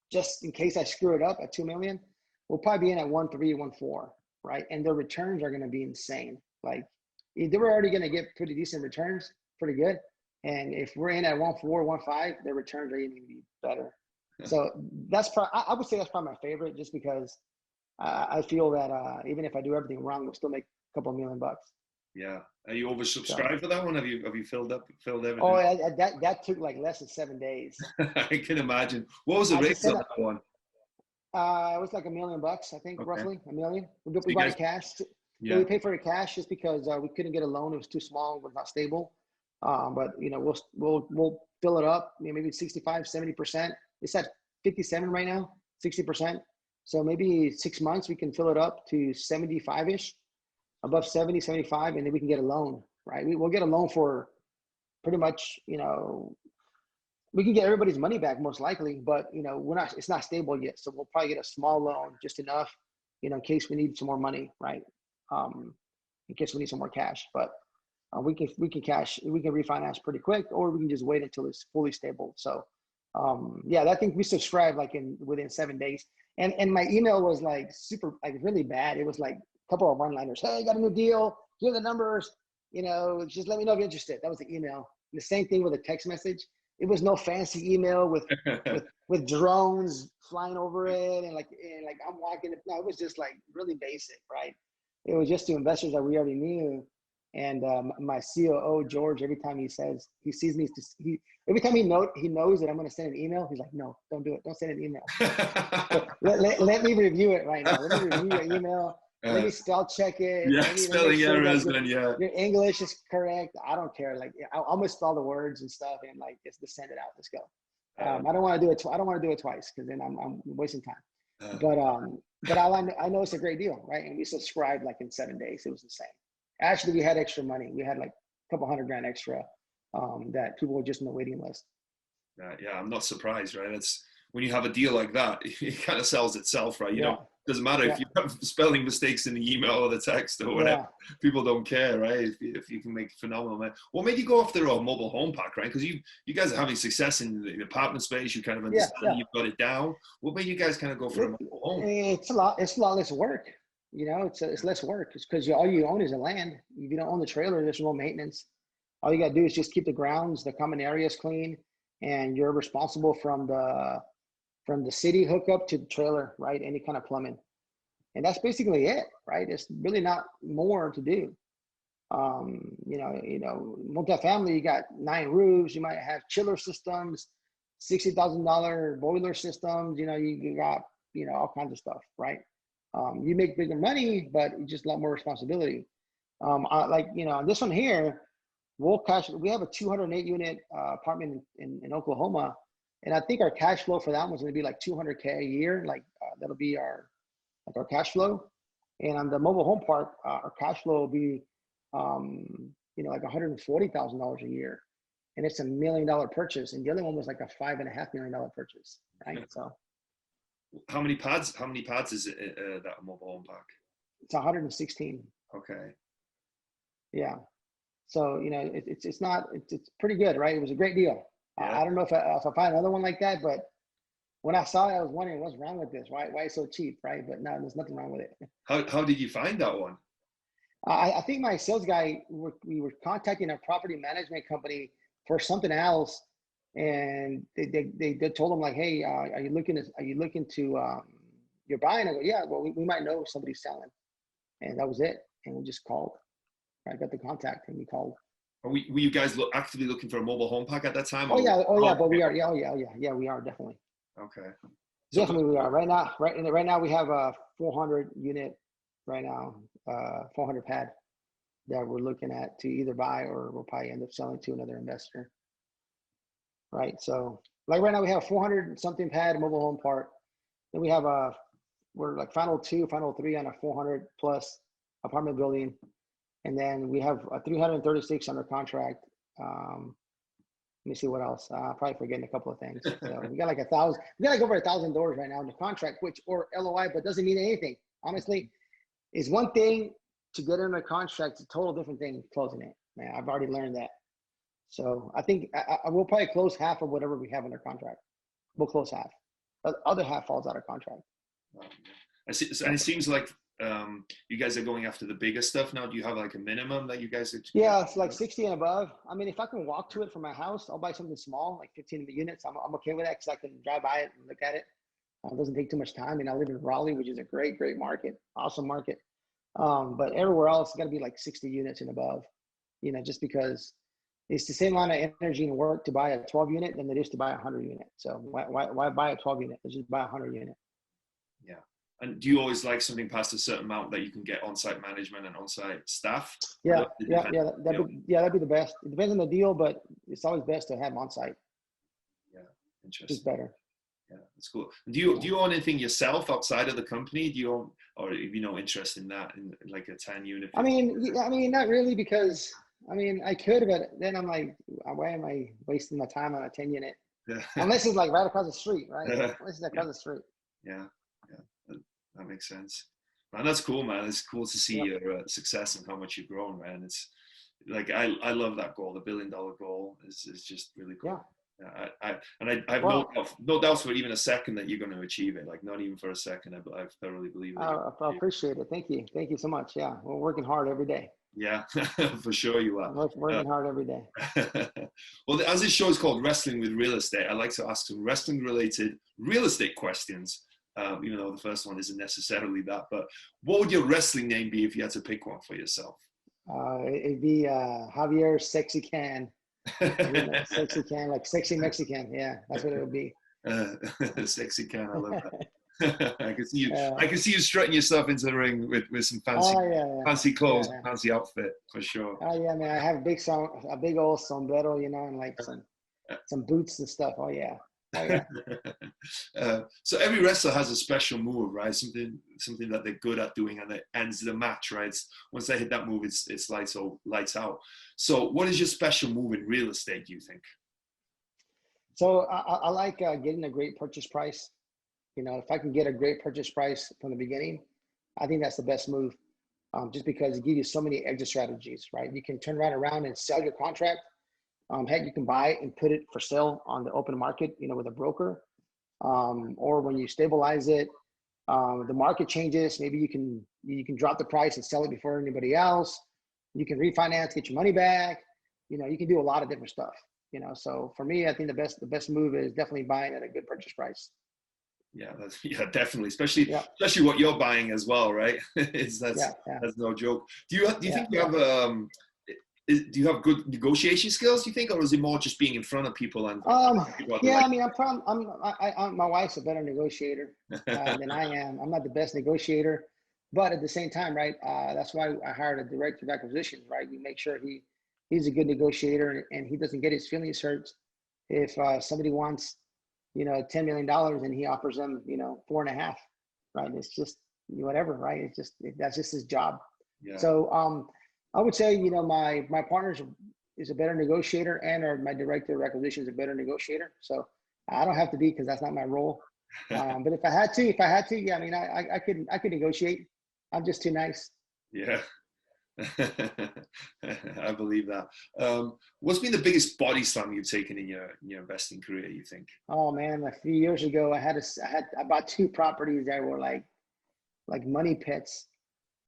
just in case I screw it up at $2 million, we'll probably be in at 1.3, 1.4, right? And the returns are going to be insane. Like, they were already going to get pretty decent returns, pretty good. And if we're in at 1.4, 1.5, the returns are even going to be better. So I would say that's probably my favorite, just because I feel that even if I do everything wrong, we'll still make a couple $1 million. Yeah. Are you oversubscribed for that one? Have you filled everything? Oh, that took like less than 7 days. I can imagine. What was the rate on that one? It was like $1 million, I think, roughly $1 million. We bought it cash. Yeah. We paid for it cash just because we couldn't get a loan. It was too small. It was not stable. But we'll fill it up, maybe 65, 70%. It's at 57 right now, 60%. So maybe 6 months we can fill it up to 75-ish, above 70, 75, and then we can get a loan, right? We'll get a loan for pretty much, we can get everybody's money back most likely, but it's not stable yet. So we'll probably get a small loan, just enough, in case we need some more money, right? In case we need some more cash, but we can refinance pretty quick, or we can just wait until it's fully stable. So I think we subscribed like within 7 days, and my email was like super, like really bad. It was like a couple of one-liners. Hey, got a new deal. Here are the numbers. Just let me know if you're interested. That was the email. And the same thing with a text message. It was no fancy email with drones flying over it and like I'm walking. No, it was just like really basic, right? It was just to investors that we already knew. And my COO George, every time he sees me, every time he knows that I'm going to send an email, he's like, "No, don't do it. Don't send an email. let me review it right now. Let me review your email. Let me spell check it. Yeah, spelling errors, and your English is correct. I don't care. Like, I'll misspell the words and stuff, and like, just send it out. Let's go. I don't want to do it. I don't want to do it twice, because then I'm wasting time. But I know it's a great deal, right? And we subscribed like in 7 days. It was insane. Actually, we had extra money. We had like a couple $100,000 extra that people were just in the waiting list. Yeah, I'm not surprised, right? It's when you have a deal like that, it kind of sells itself, right? You know, it doesn't matter if you have spelling mistakes in the email or the text or whatever. People don't care, right? If you can make phenomenal money. What made you go after a mobile home park, right? Because you guys are having success in the apartment space. You kind of understand you've got it down. What made you guys kind of go for a mobile home? It's a lot less work. It's less work. It's because all you own is the land. If you don't own the trailer, there's no maintenance. All you got to do is just keep the grounds, the common areas clean, and you're responsible from the city hookup to the trailer, right? Any kind of plumbing. And that's basically it, right? It's really not more to do. Multifamily, you got 9 roofs. You might have chiller systems, $60,000 boiler systems. You got, all kinds of stuff, right? You make bigger money, but just a lot more responsibility. On this one here, we have a 208 unit apartment in Oklahoma. And I think our cash flow for that one's going to be like $200K a year. Like that'll be our cash flow. And on the mobile home park, our cash flow will be, like $140,000 a year. And it's $1 million purchase. And the other one was like a $5.5 million purchase, right? So. How many pads is it, that mobile home park? It's 116. Okay. Yeah. So, it's pretty good, right? It was a great deal. Yeah. I don't know if I find another one like that, but when I saw it, I was wondering what's wrong with this. Why it's so cheap, right? But no, there's nothing wrong with it. How did you find that one? I think my sales guy, we were contacting a property management company for something else, and they told him like, hey, are you looking to you're buying? I go, yeah. Well, we might know somebody's selling, and that was it. And we just called. I got the contact, and we called. Were you guys actively looking for a mobile home park at that time? Oh yeah, but we are. Yeah, we are definitely. Okay. Definitely, we are right now. Right now, we have a 400 unit. Right now, 400 pad that we're looking at to either buy or we'll probably end up selling to another investor. Right. So, like right now, we have 400 something pad mobile home park. Then we have we're like final 2, final 3 on a 400 plus apartment building. And then we have a 336 under contract. Let me see what else. Probably forgetting a couple of things. So we got like 1,000. We got like over 1,000 doors right now in the contract, or LOI, but doesn't mean anything. Honestly, it's one thing to get under contract. It's a total different thing closing it. Man, I've already learned that. So I think I will probably close half of whatever we have under contract. We'll close half. The other half falls out of contract. And it seems like you guys are going after the bigger stuff now. Do you have like a minimum that you guys are? Yeah, it's like 60 and above. I mean, if I can walk to it from my house, I'll buy something small, like 15 units. I'm okay with that because I can drive by it and look at it. It doesn't take too much time. And I live in Raleigh, which is a great market, awesome market. But everywhere else, it's got to be like 60 units and above, just because it's the same amount of energy and work to buy a 12 unit than it is to buy a 100 unit. So why buy a 12 unit? Let's just buy a 100 unit. Yeah. And do you always like something past a certain amount that you can get on-site management and on-site staff? Yeah. That'd be the best. It depends on the deal, but it's always best to have on-site. Yeah, interesting. It's better. Yeah, that's cool. Do you own anything yourself outside of the company? Do you own, or have you no interest in that, in like a 10 unit? I mean, not really, because I could, but then I'm like, why am I wasting my time on a 10 unit? Yeah. Unless it's like right across the street, right? Unless it's across the street. Yeah, that makes sense. Man, that's cool, man. It's cool to see your success and how much you've grown, man. It's like I love that goal. The $1 billion goal is just really cool. Yeah. I have no doubts for even a second that you're going to achieve it. Like not even for a second. I thoroughly believe it. I appreciate it. Thank you so much. Yeah, we're working hard every day. Yeah, for sure you are. Working hard every day. Well, as this show is called Wrestling with Real Estate, I like to ask some wrestling-related real estate questions. Even though the first one isn't necessarily that, but what would your wrestling name be if you had to pick one for yourself? It'd be Javier Sexy Can. Sexy Can, like sexy Mexican. Yeah, that's what it would be. Sexy Can, I love that. I can see you. I can see you strutting yourself into the ring with some fancy clothes, fancy outfit for sure. Oh yeah, man! I have a big old sombrero, and like some boots and stuff. Oh yeah. So every wrestler has a special move, right? Something that they're good at doing, and it ends the match, right? Once they hit that move, it's lights out. So what is your special move in real estate, do you think? So I like getting a great purchase price. If I can get a great purchase price from the beginning, I think that's the best move. Just because it gives you so many exit strategies, right? You can turn right around and sell your contract. Heck, you can buy it and put it for sale on the open market, with a broker. Or when you stabilize it, the market changes. Maybe you can drop the price and sell it before anybody else. You can refinance, get your money back. You can do a lot of different stuff. So for me, I think the best move is definitely buying at a good purchase price. Yeah, definitely, especially what you're buying as well, right? That's no joke. Do you think you have do you have good negotiation skills, do you think, or is it more just being in front of people and my wife's a better negotiator than I am. I'm not the best negotiator, but at the same time, right, that's why I hired a director of acquisitions, right? We make sure he he's a good negotiator, and he doesn't get his feelings hurt if somebody wants, $10 million and he offers them, 4.5, right? It's just whatever, right? That's just his job. Yeah. So I would say, my partner is a better negotiator, and my director of acquisition is a better negotiator. So I don't have to be, because that's not my role. But if I had to, yeah, I mean, I could negotiate. I'm just too nice. Yeah. I believe that. What's been the biggest body slam you've taken in your investing career, you think? Oh man, a few years ago, I bought 2 properties that were like money pits.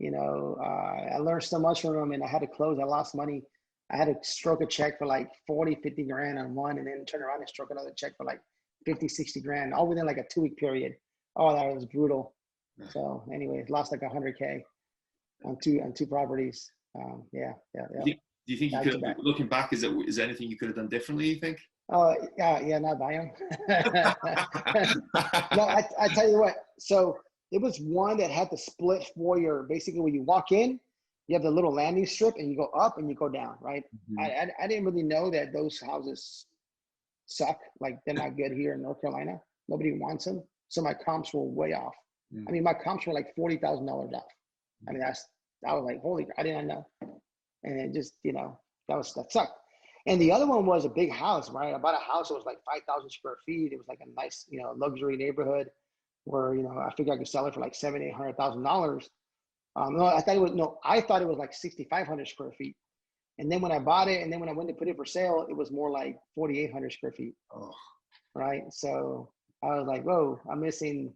I learned so much from them, and I had to close. I lost money. I had to stroke a check for like 40, 50 grand on one, and then turn around and stroke another check for like 50, 60 grand, all within like a 2-week period. Oh, that was brutal. So anyways, lost like 100K on two properties. Yeah. Do you think you could, looking back, is there anything you could have done differently, you think? Oh, yeah, not buy them. No, I tell you what. So it was one that had the split foyer. Basically, when you walk in, you have the little landing strip, and you go up and you go down, right? Mm-hmm. I didn't really know that those houses suck. Like, they're not good here in North Carolina. Nobody wants them. So my comps were way off. Mm-hmm. I mean, my comps were like $40,000 off. Mm-hmm. I mean, I was like, holy, I didn't know. And it just, that sucked. And the other one was a big house, right? I bought a house that was like 5,000 square feet. It was like a nice, luxury neighborhood where, I figured I could sell it for like $700,000-800,000. I thought it was like 6,500 square feet. And then when I bought it, and then when I went to put it for sale, it was more like 4,800 square feet. Oh. Right. So I was like, whoa, I'm missing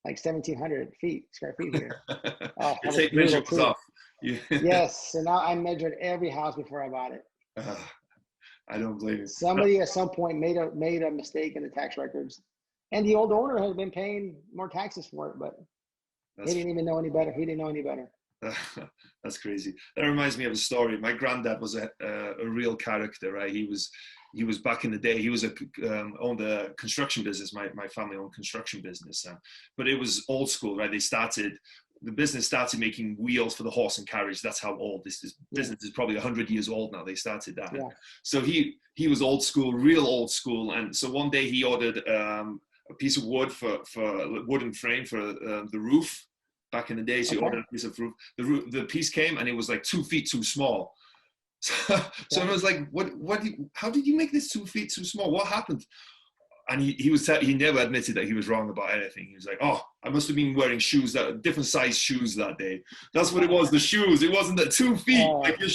like 1,700 square feet here. Oh, you take measures off. Yes. So now I measured every house before I bought it. I don't blame you. Somebody at some point made a mistake in the tax records, and the old owner has been paying more taxes for it, but he didn't even know any better. He didn't know any better. That's crazy. That reminds me of a story. My granddad was a real character, right? He was back in the day. He was owned a construction business. My family owned construction business, but it was old school, right? The business started making wheels for the horse and carriage. That's how old this business is. Probably 100 years old now. They started that. Yeah. So he was old school, real old school. And so one day he ordered a piece of wood for a wooden frame for the roof. Back in the day, so he ordered a piece of roof. The piece came, and it was like 2 feet too small. So I was like, how did you make this 2 feet too small? What happened? And he never admitted that he was wrong about anything. He was like, oh, I must have been wearing different size shoes that day. That's what it was, the shoes. It wasn't that 2 feet. Like your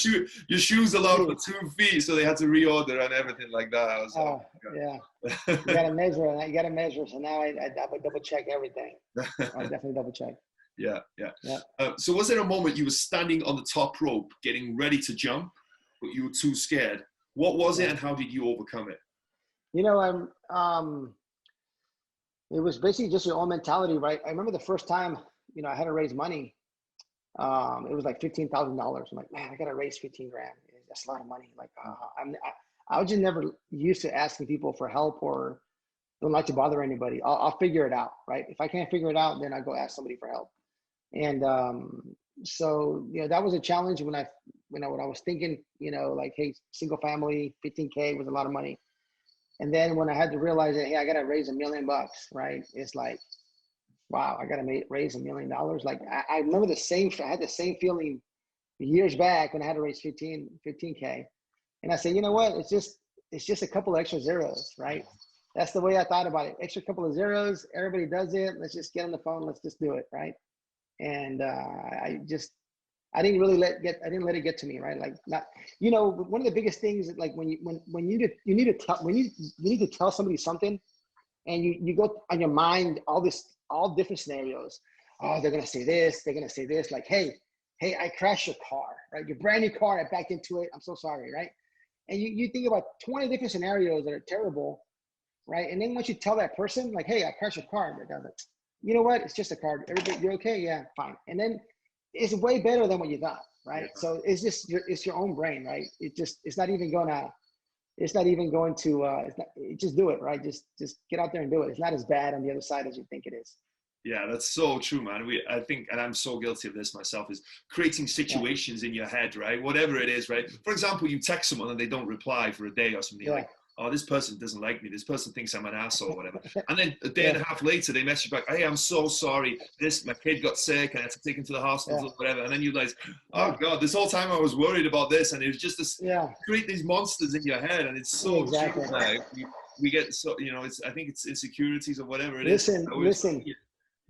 shoes allowed for 2 feet, so they had to reorder and everything like that. I was yeah. You gotta measure. So now I double check everything. I definitely double check. Yeah. So was there a moment you were standing on the top rope, getting ready to jump, but you were too scared? What was it, and how did you overcome it? It was basically just your own mentality, right? I remember the first time, I had to raise money. It was like $15,000. I'm like, man, I got to raise 15 grand. That's a lot of money. Like, I was just never used to asking people for help, or don't like to bother anybody. I'll figure it out, right? If I can't figure it out, then I go ask somebody for help. And so that was a challenge when I was thinking, like, hey, single family, 15K was a lot of money. And then when I had to realize that, hey, I got to raise $1 million, right? It's like, wow, I got to raise $1 million. Like, I remember I had the same feeling years back when I had to raise 15K. And I said, you know what? It's just a couple extra zeros, right? That's the way I thought about it. Extra couple of zeros. Everybody does it. Let's just get on the phone. Let's just do it, right? And I didn't let it get to me, right? Like, not, one of the biggest things is like when you need to tell somebody something, and you go on your mind all different scenarios. Oh, they're gonna say this. They're gonna say this. Like, hey, I crashed your car, right? Your brand new car. I backed into it. I'm so sorry, right? And you think about 20 different scenarios that are terrible, right? And then once you tell that person, like, hey, I crashed your car, they're like, you know what? It's just a car. Everybody, you're okay? Yeah, fine. And then it's way better than what you thought, right? Yeah. So it's just it's your own brain, right? It's not even going to just do it, right? Just get out there and do it. It's not as bad on the other side as you think it is. Yeah, that's so true, man. I think, and I'm so guilty of this myself, is creating situations in your head, right? Whatever it is, right? For example, you text someone and they don't reply for a day or something. You're like, oh, this person doesn't like me. This person thinks I'm an asshole or whatever. And then a day and a half later, they message back, hey, I'm so sorry. My kid got sick and I had to take him to the hospital or whatever. And then you realize, oh God, this whole time I was worried about this. And it was just this, create these monsters in your head. And it's so true. We get so, you know, I think it's insecurities or whatever it is. Listen.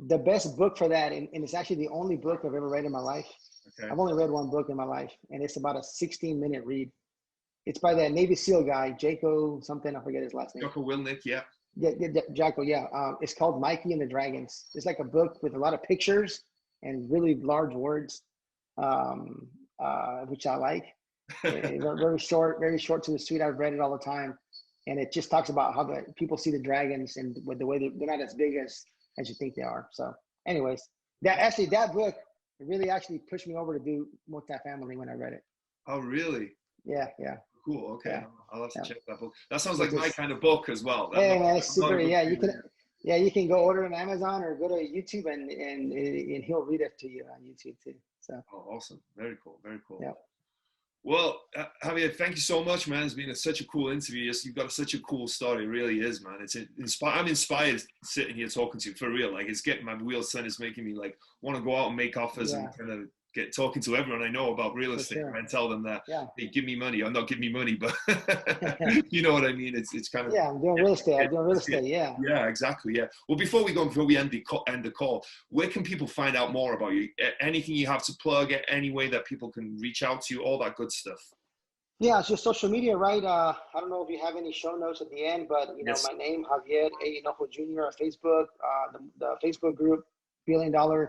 The best book for that, and it's actually the only book I've ever read in my life. Okay. I've only read one book in my life, and it's about a 16-minute read. It's by that Navy SEAL guy, Jocko something, I forget his last name. Jocko Willink, yeah. Jocko, yeah. It's called Mikey and the Dragons. It's like a book with a lot of pictures and really large words, which I like. Very short to the sweet. I've read it all the time. And it just talks about how the people see the dragons and with the way they're not as big as you think they are. So anyways, that book really actually pushed me over to do multifamily when I read it. Oh, really? Yeah. Cool. Okay. Yeah. I'll have to check that book. That sounds like my kind of book as well. Hey, man, it's super. Yeah, you can go order it on Amazon or go to YouTube and he'll read it to you on YouTube too. So. Oh, awesome. Very cool. Yeah. Well, Javier, thank you so much, man. It's been such a cool interview. You've got such a cool story. It really is, man. It's I'm inspired sitting here talking to you for real. Like, it's getting my wheels turning. It's making me like want to go out and make offers and kind of get talking to everyone I know about real estate and tell them that hey, give me money. I'm not giving me money, but you know what I mean. It's kind of I'm doing real estate. Yeah, exactly. Yeah. Well, before we end the call, where can people find out more about you? Anything you have to plug? Any way that people can reach out to you? All that good stuff. Yeah, it's just social media, right? I don't know if you have any show notes at the end, but you know, my name, Javier A. Hinojo Jr. on Facebook, the Facebook group, $1 billion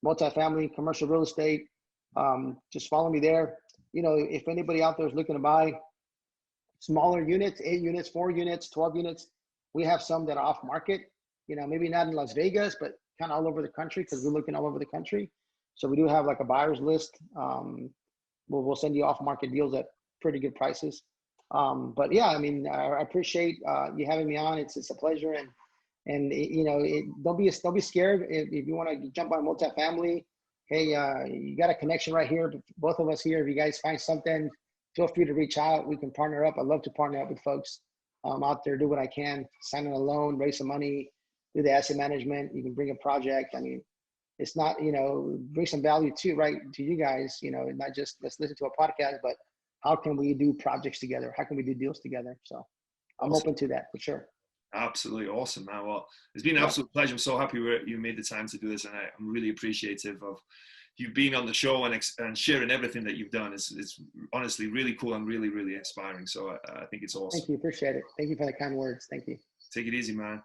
multifamily commercial real estate. Just follow me there. You know, if anybody out there is looking to buy smaller units, 8 units, 4 units, 12 units, we have some that are off market, you know, maybe not in Las Vegas, but kind of all over the country because we're looking all over the country. So we do have like a buyer's list. We'll send you off market deals at pretty good prices. But yeah, I mean, I appreciate you having me on. It's a pleasure. And you know, don't be scared if you want to jump on multifamily. Hey, you got a connection right here. Both of us here. If you guys find something, feel free to reach out. We can partner up. I love to partner up with folks out there. Do what I can. Sign on a loan, raise some money, do the asset management. You can bring a project. I mean, it's not, you know, bring some value too, right, to you guys. You know, not just let's listen to a podcast, but how can we do projects together? How can we do deals together? So I'm open to that for sure. Absolutely awesome, man. Well, it's been an absolute pleasure. I'm so happy you made the time to do this, and I'm really appreciative of you being on the show and sharing everything that you've done. It's honestly really cool and really, really inspiring. So I think it's awesome. Thank you. Appreciate it. Thank you for the kind words. Thank you. Take it easy, man.